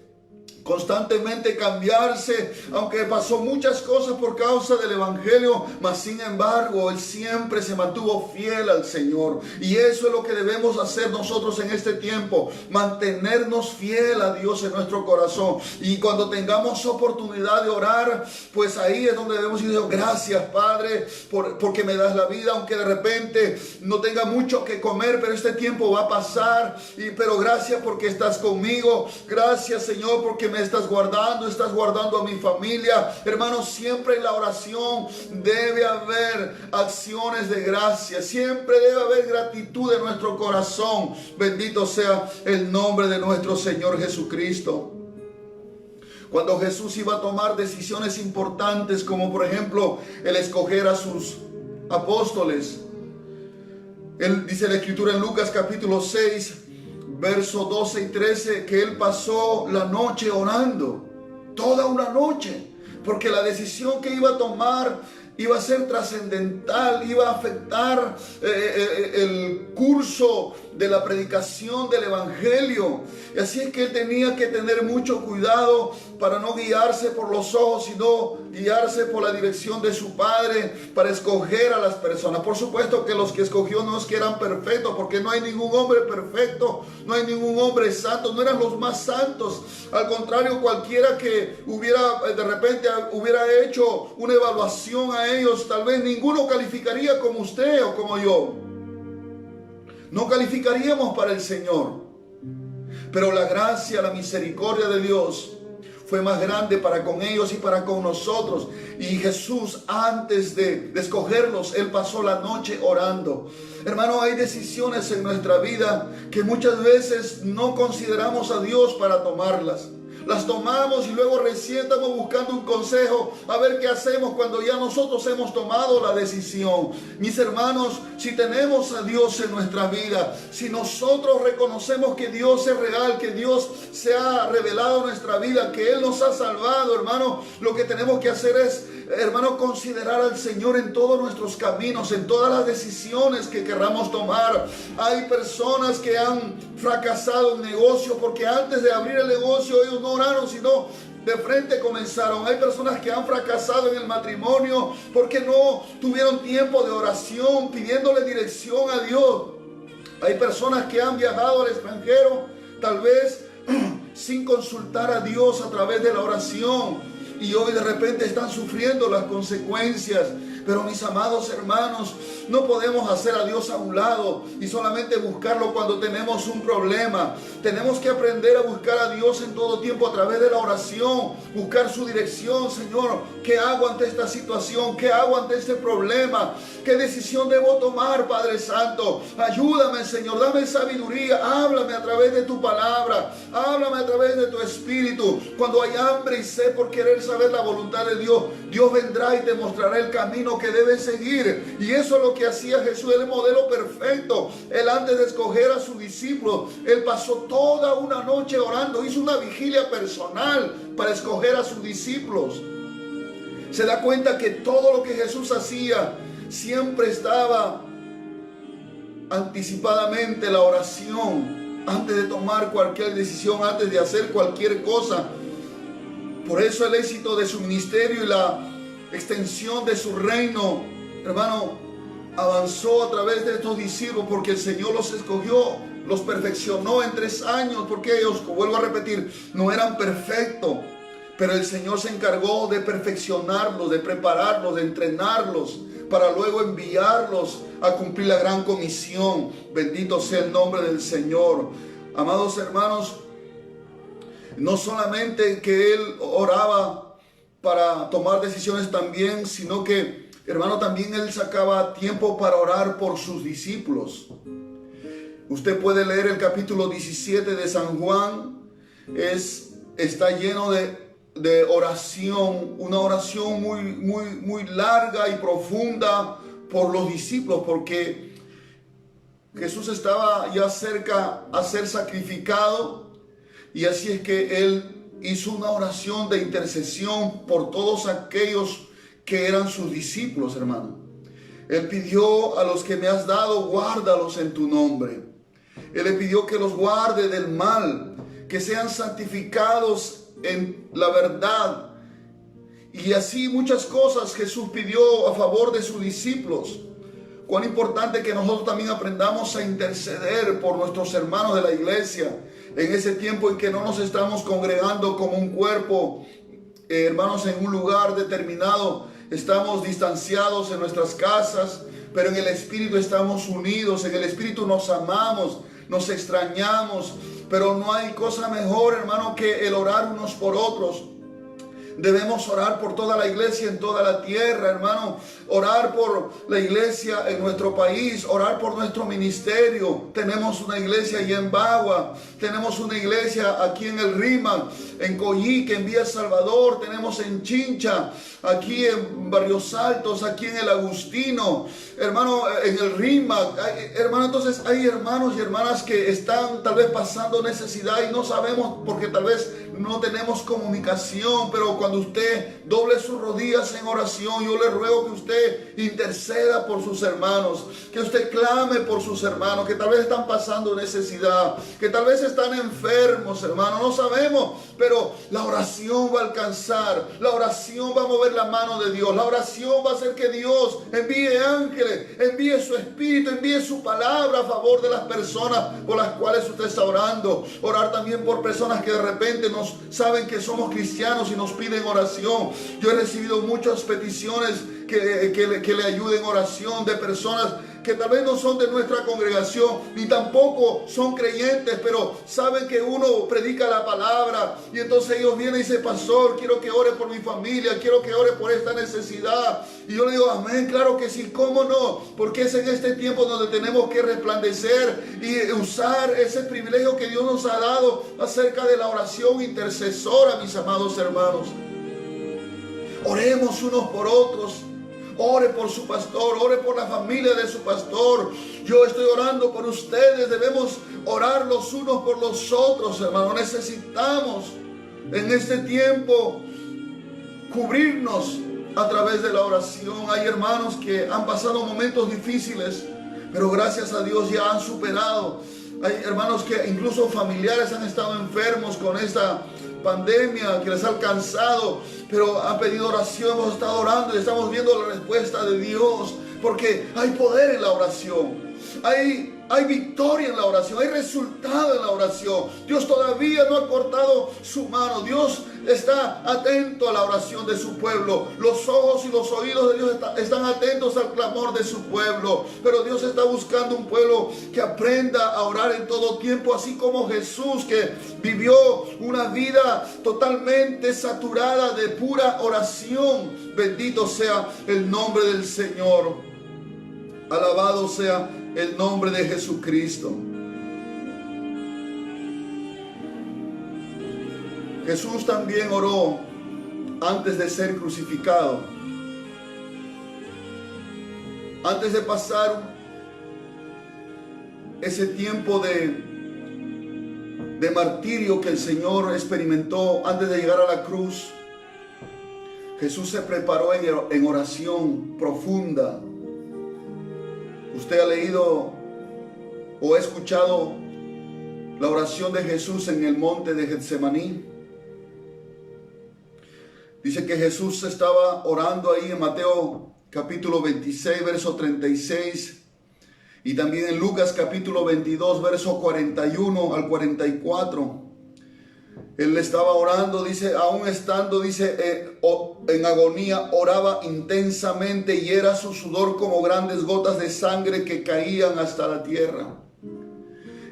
constantemente cambiarse, aunque pasó muchas cosas por causa del evangelio, mas sin embargo él siempre se mantuvo fiel al Señor. Y eso es lo que debemos hacer nosotros en este tiempo, mantenernos fiel a Dios en nuestro corazón. Y cuando tengamos oportunidad de orar, pues ahí es donde debemos decir: gracias, Padre, porque me das la vida, aunque de repente no tenga mucho que comer, pero este tiempo va a pasar. Pero gracias porque estás conmigo. Gracias, Señor, porque me estás guardando a mi familia. Hermanos, siempre en la oración debe haber acciones de gracia, siempre debe haber gratitud en nuestro corazón. Bendito sea el nombre de nuestro Señor Jesucristo. Cuando Jesús iba a tomar decisiones importantes, como por ejemplo el escoger a sus apóstoles, él dice la Escritura en Lucas capítulo 6, versos 12 y 13, que él pasó la noche orando, toda una noche, porque la decisión que iba a tomar iba a ser trascendental, iba a afectar el curso de la predicación del evangelio. Y así es que él tenía que tener mucho cuidado para no guiarse por los ojos, sino guiarse por la dirección de su Padre para escoger a las personas. Por supuesto que los que escogió no es que eran perfectos, porque no hay ningún hombre perfecto, no hay ningún hombre santo, no eran los más santos. Al contrario, cualquiera que de repente hubiera hecho una evaluación a ellos, tal vez ninguno calificaría como usted o como yo. No calificaríamos para el Señor. Pero la gracia, la misericordia de Dios fue más grande para con ellos y para con nosotros. Y Jesús, antes de escogerlos, él pasó la noche orando. Hermano, hay decisiones en nuestra vida que muchas veces no consideramos a Dios para tomarlas. Las tomamos y luego recién estamos buscando un consejo a ver qué hacemos cuando ya nosotros hemos tomado la decisión. Mis hermanos, si tenemos a Dios en nuestra vida, si nosotros reconocemos que Dios es real, que Dios se ha revelado en nuestra vida, que Él nos ha salvado, hermano, lo que tenemos que hacer es, hermano, considerar al Señor en todos nuestros caminos, en todas las decisiones que querramos tomar. Hay personas que han fracasado en negocio porque antes de abrir el negocio ellos no oraron, sino de frente comenzaron. Hay personas que han fracasado en el matrimonio porque no tuvieron tiempo de oración, pidiéndole dirección a Dios. Hay personas que han viajado al extranjero, tal vez sin consultar a Dios a través de la oración, y hoy de repente están sufriendo las consecuencias. Pero mis amados hermanos, no podemos hacer a Dios a un lado y solamente buscarlo cuando tenemos un problema. Tenemos que aprender a buscar a Dios en todo tiempo a través de la oración, buscar su dirección. Señor, ¿qué hago ante esta situación? ¿Qué hago ante este problema? ¿Qué decisión debo tomar, Padre Santo? Ayúdame, Señor, dame sabiduría, háblame a través de tu palabra, háblame a través de tu espíritu. Cuando hay hambre y sed por querer saber la voluntad de Dios, Dios vendrá y te mostrará el camino que debes seguir. Y eso es lo que hacía Jesús, el modelo perfecto. Él, antes de escoger a sus discípulos, él pasó toda una noche orando, hizo una vigilia personal para escoger a sus discípulos. Se da cuenta que todo lo que Jesús hacía siempre estaba anticipadamente la oración, antes de tomar cualquier decisión, antes de hacer cualquier cosa. Por eso el éxito de su ministerio y la extensión de su reino, hermano, avanzó a través de estos discípulos, porque el Señor los escogió, los perfeccionó en 3 años, porque ellos, vuelvo a repetir, no eran perfectos, pero el Señor se encargó de perfeccionarlos, de prepararlos, de entrenarlos, para luego enviarlos a cumplir la gran comisión. Bendito sea el nombre del Señor. Amados hermanos, no solamente que él oraba para tomar decisiones también, sino que, hermano, también él sacaba tiempo para orar por sus discípulos. Usted puede leer el capítulo 17 de San Juan. Está lleno de oración, una oración muy larga y profunda por los discípulos, porque Jesús estaba ya cerca a ser sacrificado. Y así es que él hizo una oración de intercesión por todos aquellos que eran sus discípulos, hermano. Él pidió: a los que me has dado, guárdalos en tu nombre. Él le pidió que los guarde del mal, que sean santificados en la verdad. Y así muchas cosas Jesús pidió a favor de sus discípulos. Cuán importante que nosotros también aprendamos a interceder por nuestros hermanos de la iglesia en ese tiempo en que no nos estamos congregando como un cuerpo, hermanos, en un lugar determinado. Estamos distanciados en nuestras casas, pero en el Espíritu estamos unidos, en el Espíritu nos amamos, nos extrañamos, pero no hay cosa mejor, hermano, que el orar unos por otros. Debemos orar por toda la iglesia en toda la tierra, hermano. Orar por la iglesia en nuestro país, orar por nuestro ministerio. Tenemos una iglesia allá en Bagua, tenemos una iglesia aquí en el Rima, en Coyique, en Villa Salvador, tenemos en Chincha, aquí en Barrios Altos, aquí en el Agustino, hermano, en el Rima. Hermano, entonces hay hermanos y hermanas que están tal vez pasando necesidad y no sabemos porque tal vez no tenemos comunicación, pero cuando usted doble sus rodillas en oración, yo le ruego que usted interceda por sus hermanos, que usted clame por sus hermanos, que tal vez están pasando necesidad, que tal vez están enfermos, hermano, no sabemos, pero la oración va a alcanzar, la oración va a mover la mano de Dios, la oración va a hacer que Dios envíe ángeles, envíe su Espíritu, envíe su palabra a favor de las personas por las cuales usted está orando. Orar también por personas que de repente nos saben que somos cristianos y nos piden oración. Yo he recibido muchas peticiones que le ayuden en oración de personas que tal vez no son de nuestra congregación ni tampoco son creyentes, pero saben que uno predica la palabra y entonces ellos vienen y dicen: pastor, quiero que ore por mi familia, quiero que ore por esta necesidad. Y yo le digo: amén, claro que sí, cómo no, porque es en este tiempo donde tenemos que resplandecer y usar ese privilegio que Dios nos ha dado acerca de la oración intercesora, mis amados hermanos. Oremos unos por otros. Ore por su pastor, ore por la familia de su pastor. Yo estoy orando por ustedes. Debemos orar los unos por los otros, hermano. Necesitamos en este tiempo cubrirnos a través de la oración. Hay hermanos que han pasado momentos difíciles, pero gracias a Dios ya han superado. Hay hermanos que incluso familiares han estado enfermos con esta pandemia que les ha alcanzado, pero han pedido oración, hemos estado orando y estamos viendo la respuesta de Dios, porque hay poder en la oración, hay victoria en la oración, hay resultado en la oración. Dios todavía no ha cortado su mano. Dios está atento a la oración de su pueblo. Los ojos y los oídos de Dios están atentos al clamor de su pueblo. Pero Dios está buscando un pueblo que aprenda a orar en todo tiempo, así como Jesús, que vivió una vida totalmente saturada de pura oración. Bendito sea el nombre del Señor. Alabado sea el nombre de Jesucristo. Jesús también oró antes de ser crucificado. Antes de pasar ese tiempo de martirio que el Señor experimentó antes de llegar a la cruz, Jesús se preparó en oración profunda. Usted ha leído o ha escuchado la oración de Jesús en el monte de Getsemaní. Dice que Jesús estaba orando ahí en Mateo capítulo 26, verso 36. Y también en Lucas capítulo 22, verso 41 al 44. Él estaba orando, dice, aún estando, dice, en agonía, oraba intensamente y era su sudor como grandes gotas de sangre que caían hasta la tierra.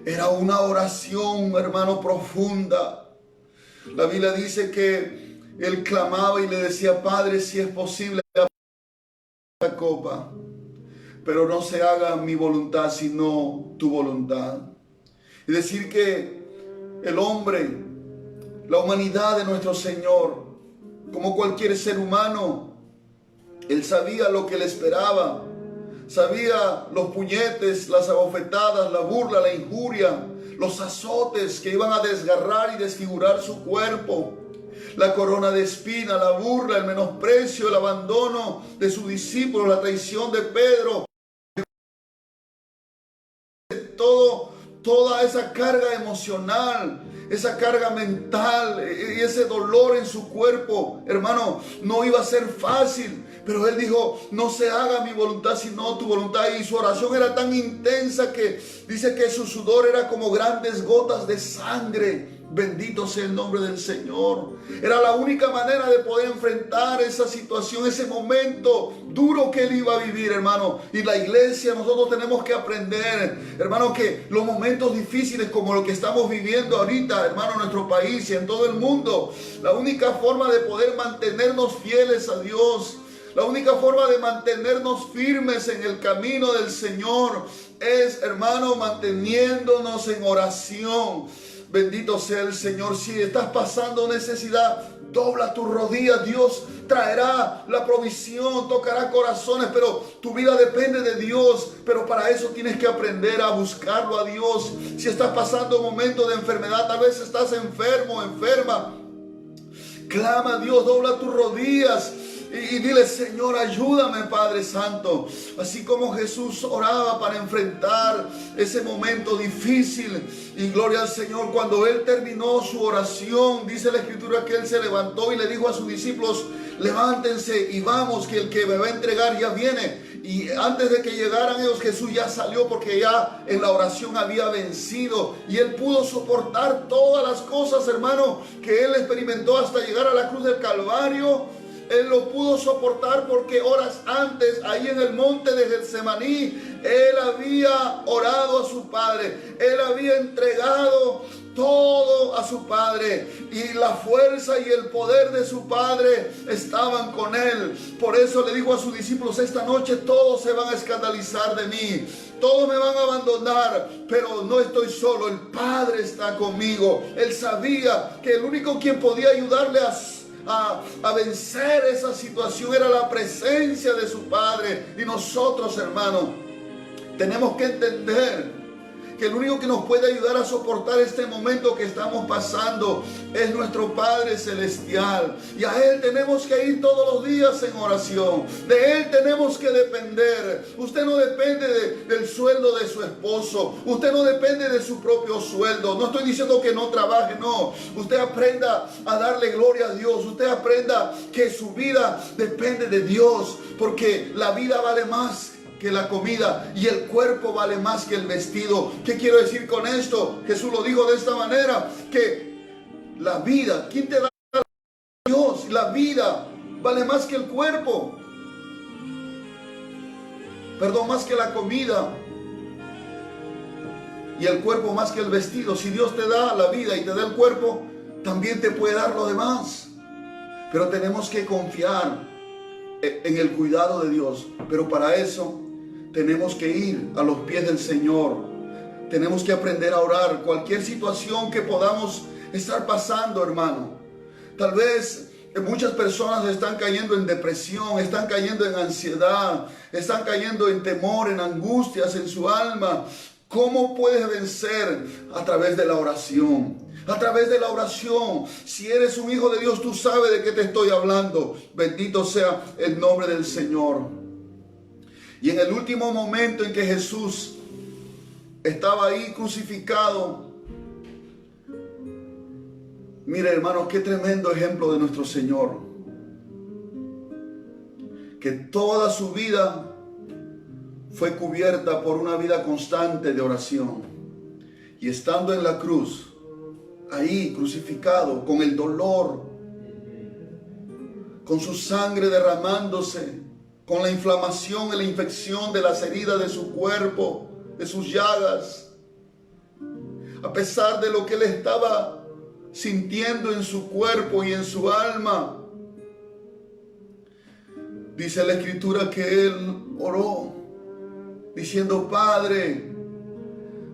Era una oración, hermano, profunda. La Biblia dice que él clamaba y le decía: Padre, si es posible, esta copa, pero no se haga mi voluntad, sino tu voluntad. Es decir, que el hombre, la humanidad de nuestro Señor, como cualquier ser humano, él sabía lo que le esperaba. Sabía los puñetes, las abofetadas, la burla, la injuria, los azotes que iban a desgarrar y desfigurar su cuerpo. La corona de espina, la burla, el menosprecio, el abandono de sus discípulos, la traición de Pedro. toda esa carga emocional, esa carga mental y ese dolor en su cuerpo, hermano, no iba a ser fácil. Pero él dijo, no se haga mi voluntad sino tu voluntad. Y su oración era tan intensa que dice que su sudor era como grandes gotas de sangre. Bendito sea el nombre del Señor. Era la única manera de poder enfrentar esa situación, ese momento duro que él iba a vivir, hermano. Y la iglesia, nosotros tenemos que aprender, hermano, que los momentos difíciles como lo que estamos viviendo ahorita, hermano, en nuestro país y en todo el mundo, la única forma de poder mantenernos fieles a Dios, la única forma de mantenernos firmes en el camino del Señor es, hermano, manteniéndonos en oración. Bendito sea el Señor. Si estás pasando necesidad, dobla tus rodillas. Dios traerá la provisión, tocará corazones, pero tu vida depende de Dios. Pero para eso tienes que aprender a buscarlo a Dios. Si estás pasando momentos de enfermedad, tal vez estás enfermo, enferma, clama a Dios, dobla tus rodillas y dile, Señor, ayúdame, Padre Santo. Así como Jesús oraba para enfrentar ese momento difícil. Y gloria al Señor, cuando Él terminó su oración, dice la Escritura que Él se levantó y le dijo a sus discípulos, levántense y vamos, que el que me va a entregar ya viene. Y antes de que llegaran ellos, Jesús ya salió porque ya en la oración había vencido. Y Él pudo soportar todas las cosas, hermano, que Él experimentó hasta llegar a la cruz del Calvario. Él lo pudo soportar porque horas antes, ahí en el monte de Getsemaní, Él había orado a su Padre. Él había entregado todo a su Padre. Y la fuerza y el poder de su Padre estaban con Él. Por eso le dijo a sus discípulos, esta noche todos se van a escandalizar de mí. Todos me van a abandonar, pero no estoy solo. El Padre está conmigo. Él sabía que el único quien podía ayudarle a vencer esa situación era la presencia de su Padre. Y nosotros, hermanos, tenemos que entender que el único que nos puede ayudar a soportar este momento que estamos pasando es nuestro Padre Celestial. Y a Él tenemos que ir todos los días en oración. De Él tenemos que depender. Usted no depende del sueldo de su esposo. Usted no depende de su propio sueldo. No estoy diciendo que no trabaje, no. Usted aprenda a darle gloria a Dios. Usted aprenda que su vida depende de Dios. Porque la vida vale más que la comida y el cuerpo vale más que el vestido. ¿Qué quiero decir con esto? Jesús lo dijo de esta manera, que la vida, ¿quién te da? Dios. La vida vale más que el cuerpo, perdón, más que la comida, y el cuerpo más que el vestido. Si Dios te da la vida y te da el cuerpo, también te puede dar lo demás. Pero tenemos que confiar en el cuidado de Dios. Pero para eso tenemos que ir a los pies del Señor. Tenemos que aprender a orar. Cualquier situación que podamos estar pasando, hermano. Tal vez muchas personas están cayendo en depresión, están cayendo en ansiedad, están cayendo en temor, en angustias en su alma. ¿Cómo puedes vencer? A través de la oración. A través de la oración. Si eres un hijo de Dios, tú sabes de qué te estoy hablando. Bendito sea el nombre del Señor. Y en el último momento en que Jesús estaba ahí crucificado, mire, hermanos, qué tremendo ejemplo de nuestro Señor. Que toda su vida fue cubierta por una vida constante de oración. Y estando en la cruz, ahí crucificado, con el dolor, con su sangre derramándose, con la inflamación y la infección de las heridas de su cuerpo, de sus llagas, a pesar de lo que él estaba sintiendo en su cuerpo y en su alma, dice la Escritura que él oró diciendo, Padre,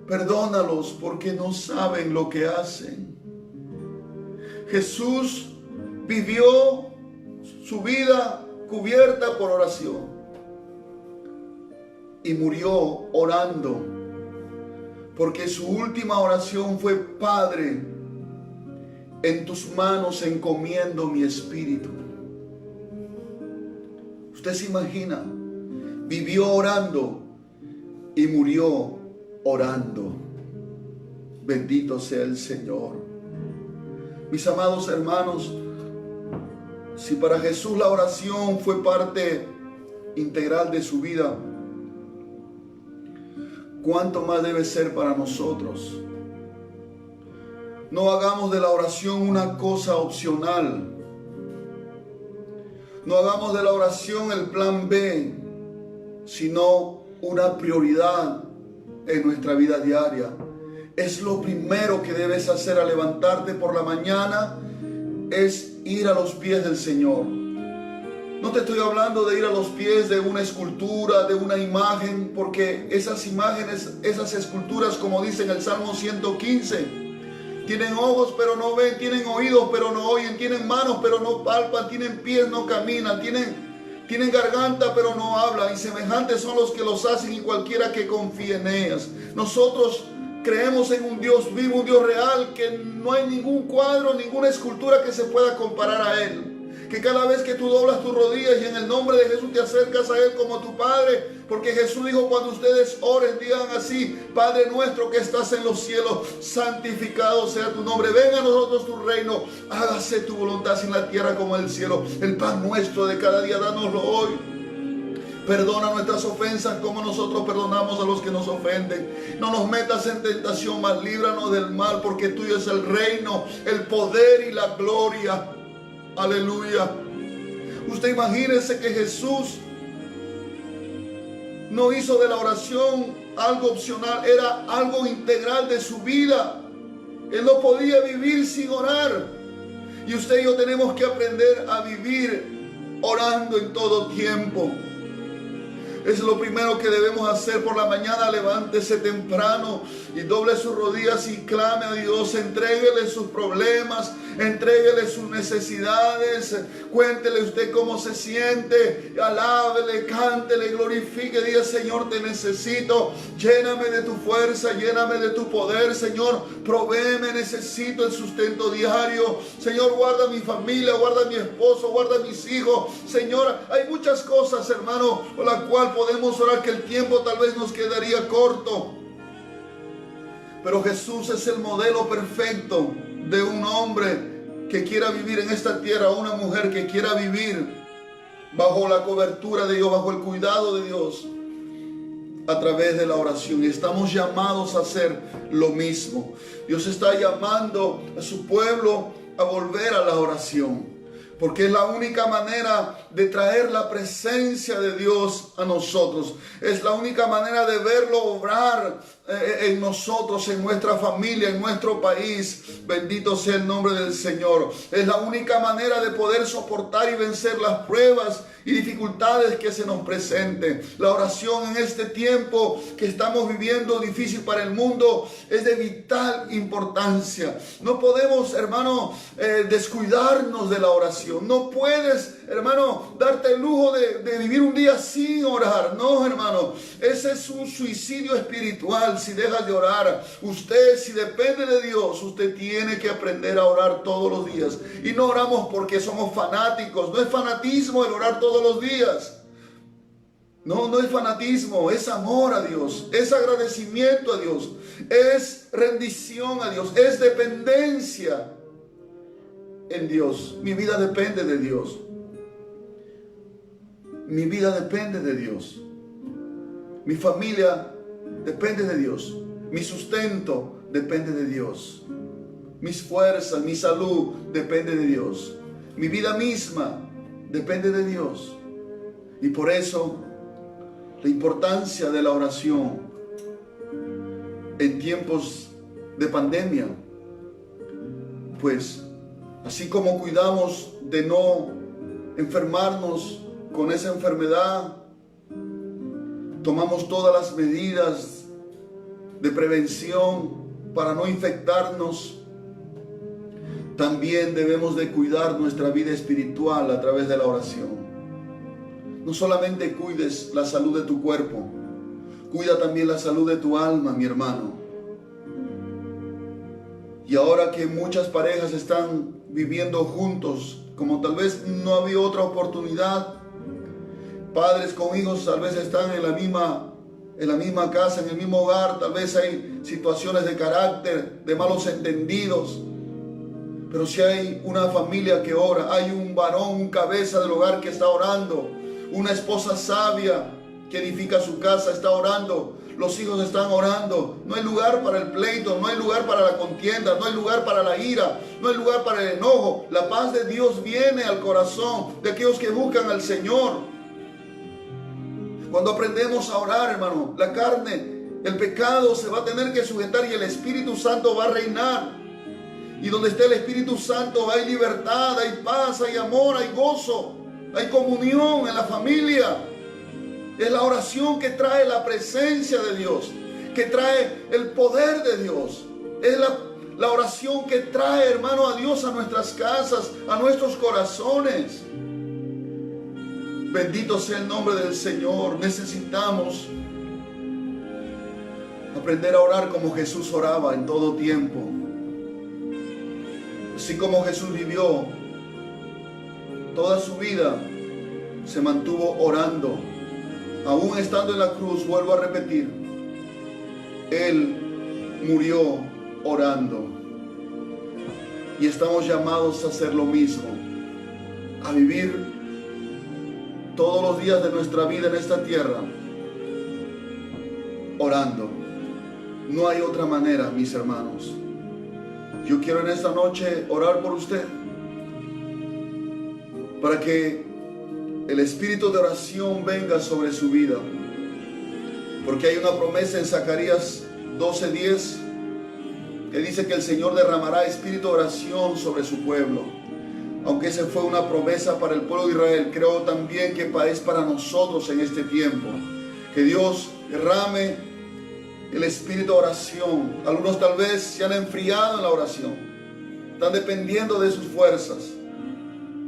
perdónalos porque no saben lo que hacen. Jesús vivió su vida cubierta por oración y murió orando, porque su última oración fue, Padre, en tus manos encomiendo mi espíritu. Usted se imagina, vivió orando y murió orando. Bendito sea el Señor. Mis amados hermanos, si para Jesús la oración fue parte integral de su vida, ¿cuánto más debe ser para nosotros? No hagamos de la oración una cosa opcional. No hagamos de la oración el plan B, sino una prioridad en nuestra vida diaria. Es lo primero que debes hacer al levantarte por la mañana, es ir a los pies del Señor. No te estoy hablando de ir a los pies de una escultura, de una imagen, porque esas imágenes, esas esculturas, como dice en el Salmo 115, tienen ojos pero no ven, tienen oídos pero no oyen, tienen manos pero no palpan, tienen pies, no caminan, tienen garganta pero no hablan, y semejantes son los que los hacen y cualquiera que confíe en ellas. Nosotros creemos en un Dios vivo, un Dios real, que no hay ningún cuadro, ninguna escultura que se pueda comparar a Él. Que cada vez que tú doblas tus rodillas y en el nombre de Jesús te acercas a Él como tu Padre, porque Jesús dijo: cuando ustedes oren, digan así: Padre nuestro que estás en los cielos, santificado sea tu nombre, venga a nosotros tu reino, hágase tu voluntad en la tierra como en el cielo. El pan nuestro de cada día, dánoslo hoy. Perdona nuestras ofensas como nosotros perdonamos a los que nos ofenden. No nos metas en tentación, mas líbranos del mal, porque tuyo es el reino, el poder y la gloria. Aleluya. Usted imagínese que Jesús no hizo de la oración algo opcional, era algo integral de su vida. Él no podía vivir sin orar. Y usted y yo tenemos que aprender a vivir orando en todo tiempo. Es lo primero que debemos hacer por la mañana. Levántese temprano y doble sus rodillas y clame a Dios. Entréguele sus problemas, entréguele sus necesidades. Cuéntele usted cómo se siente. Alábele, cántele, glorifique. Diga: Señor, te necesito. Lléname de tu fuerza, lléname de tu poder. Señor, provéeme, necesito el sustento diario. Señor, guarda mi familia, guarda mi esposo, guarda mis hijos. Señor, hay muchas cosas, hermano, por la cual podemos orar, que el tiempo tal vez nos quedaría corto. Pero Jesús es el modelo perfecto de un hombre que quiera vivir en esta tierra, una mujer que quiera vivir bajo la cobertura de Dios, bajo el cuidado de Dios, a través de la oración. Y estamos llamados a hacer lo mismo. Dios está llamando a su pueblo a volver a la oración, porque es la única manera de traer la presencia de Dios a nosotros. Es la única manera de verlo obrar en nosotros, en nuestra familia, en nuestro país. Bendito sea el nombre del Señor. Es la única manera de poder soportar y vencer las pruebas y dificultades que se nos presenten. La oración en este tiempo que estamos viviendo difícil para el mundo es de vital importancia. No podemos, hermano, descuidarnos de la oración. No puedes, hermano, darte el lujo de vivir un día sin orar. No, hermano, ese es un suicidio espiritual si dejas de orar. Usted, si depende de Dios, usted tiene que aprender a orar todos los días. Y no oramos porque somos fanáticos. No es fanatismo el orar todos los días. No es fanatismo, es amor a Dios, es agradecimiento a Dios, es rendición a Dios, es dependencia en Dios. Mi vida depende de Dios. Mi vida depende de Dios. Mi familia depende de Dios. Mi sustento depende de Dios. Mis fuerzas, mi salud depende de Dios. Mi vida misma depende de Dios. Y por eso la importancia de la oración en tiempos de pandemia, pues así como cuidamos de no enfermarnos con esa enfermedad, tomamos todas las medidas de prevención para no infectarnos, también debemos de cuidar nuestra vida espiritual a través de la oración. No solamente cuides la salud de tu cuerpo, cuida también la salud de tu alma, mi hermano. Y ahora que muchas parejas están viviendo juntos, como tal vez no había otra oportunidad, padres con hijos tal vez están en la misma En la misma casa, en el mismo hogar, tal vez hay situaciones de carácter, de malos entendidos. Pero si hay una familia que ora, hay un varón, un cabeza del hogar que está orando, una esposa sabia que edifica su casa está orando, los hijos están orando. No hay lugar para el pleito, no hay lugar para la contienda, no hay lugar para la ira, no hay lugar para el enojo. La paz de Dios viene al corazón de aquellos que buscan al Señor. Cuando aprendemos a orar, hermano, la carne, el pecado se va a tener que sujetar y el Espíritu Santo va a reinar. Y donde esté el Espíritu Santo hay libertad, hay paz, hay amor, hay gozo, hay comunión en la familia. Es la oración que trae la presencia de Dios, que trae el poder de Dios. Es la oración que trae, hermano, a Dios a nuestras casas, a nuestros corazones. Bendito sea el nombre del Señor. Necesitamos aprender a orar como Jesús oraba en todo tiempo. Así como Jesús vivió toda su vida, se mantuvo orando. Aún estando en la cruz, vuelvo a repetir, Él murió orando. Y estamos llamados a hacer lo mismo, a vivir todos los días de nuestra vida en esta tierra orando. No hay otra manera, mis hermanos. Yo quiero en esta noche orar por usted, para que el espíritu de oración venga sobre su vida. Porque hay una promesa en Zacarías 12:10 que dice que el Señor derramará espíritu de oración sobre su pueblo. Aunque esa fue una promesa para el pueblo de Israel, creo también que es para nosotros en este tiempo. Que Dios derrame el espíritu de oración. Algunos tal vez se han enfriado en la oración, están dependiendo de sus fuerzas.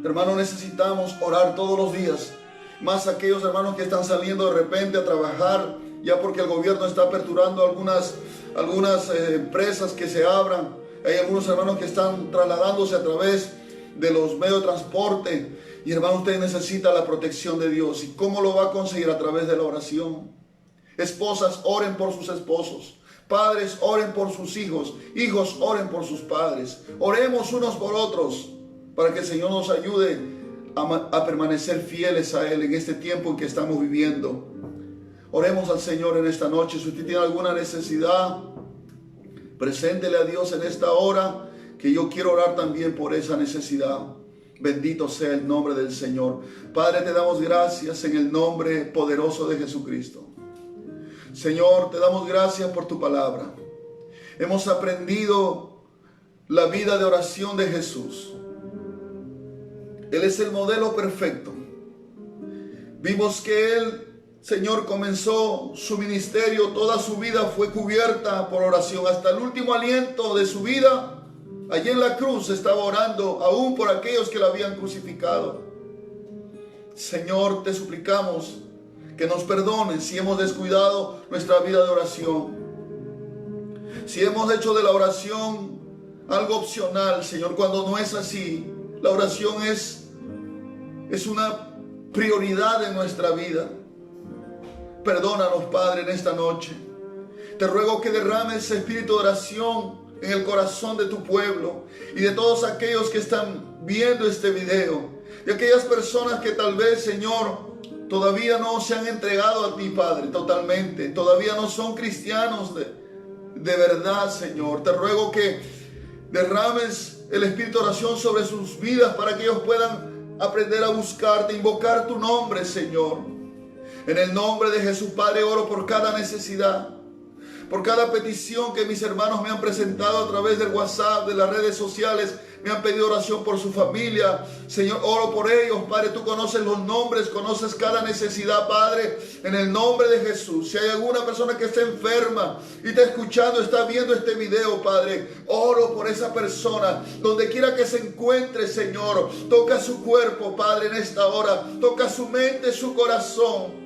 Hermanos, necesitamos orar todos los días. Más aquellos hermanos que están saliendo de repente a trabajar, ya porque el gobierno está aperturando algunas empresas que se abran. Hay algunos hermanos que están trasladándose a través de los medios de transporte. Y hermano, usted necesita la protección de Dios. ¿Y cómo lo va a conseguir? A través de la oración. Esposas, oren por sus esposos. Padres, oren por sus hijos. Hijos, oren por sus padres. Oremos unos por otros, para que el Señor nos ayude a permanecer fieles a Él en este tiempo en que estamos viviendo. Oremos al Señor en esta noche. Si usted tiene alguna necesidad, preséntele a Dios en esta hora, que yo quiero orar también por esa necesidad. Bendito sea el nombre del Señor. Padre, te damos gracias en el nombre poderoso de Jesucristo. Señor, te damos gracias por tu palabra. Hemos aprendido la vida de oración de Jesús. Él es el modelo perfecto. Vimos que Él, Señor, comenzó su ministerio, toda su vida fue cubierta por oración. Hasta el último aliento de su vida, allí en la cruz estaba orando, aún por aquellos que lo habían crucificado. Señor, te suplicamos que nos perdones si hemos descuidado nuestra vida de oración. Si hemos hecho de la oración algo opcional, Señor, cuando no es así. La oración es una prioridad en nuestra vida. Perdónanos, Padre, en esta noche. Te ruego que derrames ese espíritu de oración en el corazón de tu pueblo y de todos aquellos que están viendo este video. De aquellas personas que tal vez, Señor, todavía no se han entregado a ti, Padre, totalmente. Todavía no son cristianos de verdad, Señor. Te ruego que derrames el espíritu de oración sobre sus vidas para que ellos puedan aprender a buscarte, invocar tu nombre, Señor. En el nombre de Jesús, Padre, oro por cada necesidad, por cada petición que mis hermanos me han presentado a través del WhatsApp, de las redes sociales. Me han pedido oración por su familia. Señor, oro por ellos. Padre, tú conoces los nombres, conoces cada necesidad, Padre. En el nombre de Jesús. Si hay alguna persona que está enferma y está escuchando, está viendo este video, Padre, oro por esa persona. Donde quiera que se encuentre, Señor, toca su cuerpo, Padre, en esta hora. Toca su mente, su corazón.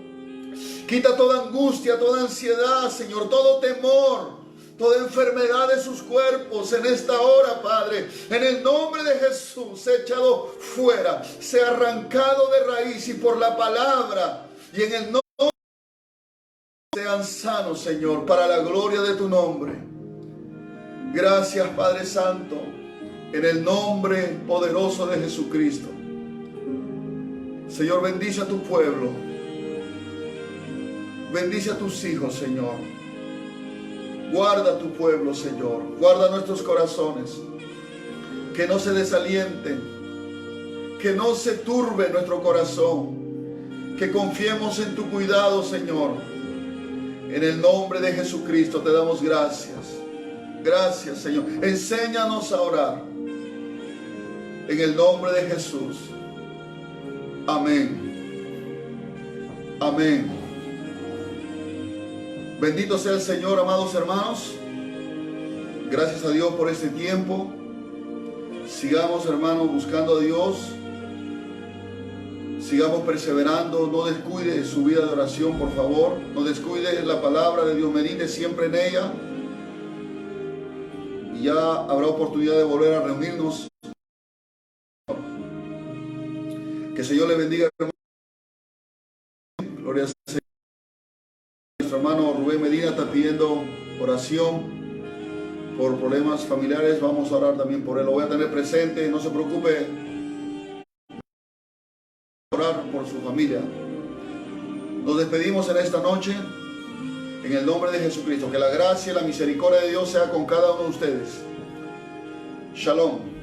Quita toda angustia, toda ansiedad, Señor, todo temor, toda enfermedad de sus cuerpos en esta hora, Padre. En el nombre de Jesús, sea echado fuera, sea arrancado de raíz y por la palabra. Y en el nombre sean sean sanos, Señor, para la gloria de tu nombre. Gracias, Padre Santo, en el nombre poderoso de Jesucristo. Señor, bendice a tu pueblo. Bendice a tus hijos, Señor. Guarda a tu pueblo, Señor. Guarda nuestros corazones. Que no se desalienten. Que no se turbe nuestro corazón. Que confiemos en tu cuidado, Señor. En el nombre de Jesucristo te damos gracias. Gracias, Señor. Enséñanos a orar. En el nombre de Jesús. Amén. Amén. Bendito sea el Señor, amados hermanos. Gracias a Dios por este tiempo. Sigamos, hermanos, buscando a Dios. Sigamos perseverando. No descuide su vida de oración, por favor. No descuide la palabra de Dios. Medite siempre en ella. Y ya habrá oportunidad de volver a reunirnos. Que el Señor le bendiga, hermano. Gloria al Señor. Nuestro hermano Rubén Medina está pidiendo oración por problemas familiares. Vamos a orar también por él. Lo voy a tener presente. No se preocupe. Orar por su familia. Nos despedimos en esta noche. En el nombre de Jesucristo. Que la gracia y la misericordia de Dios sea con cada uno de ustedes. Shalom.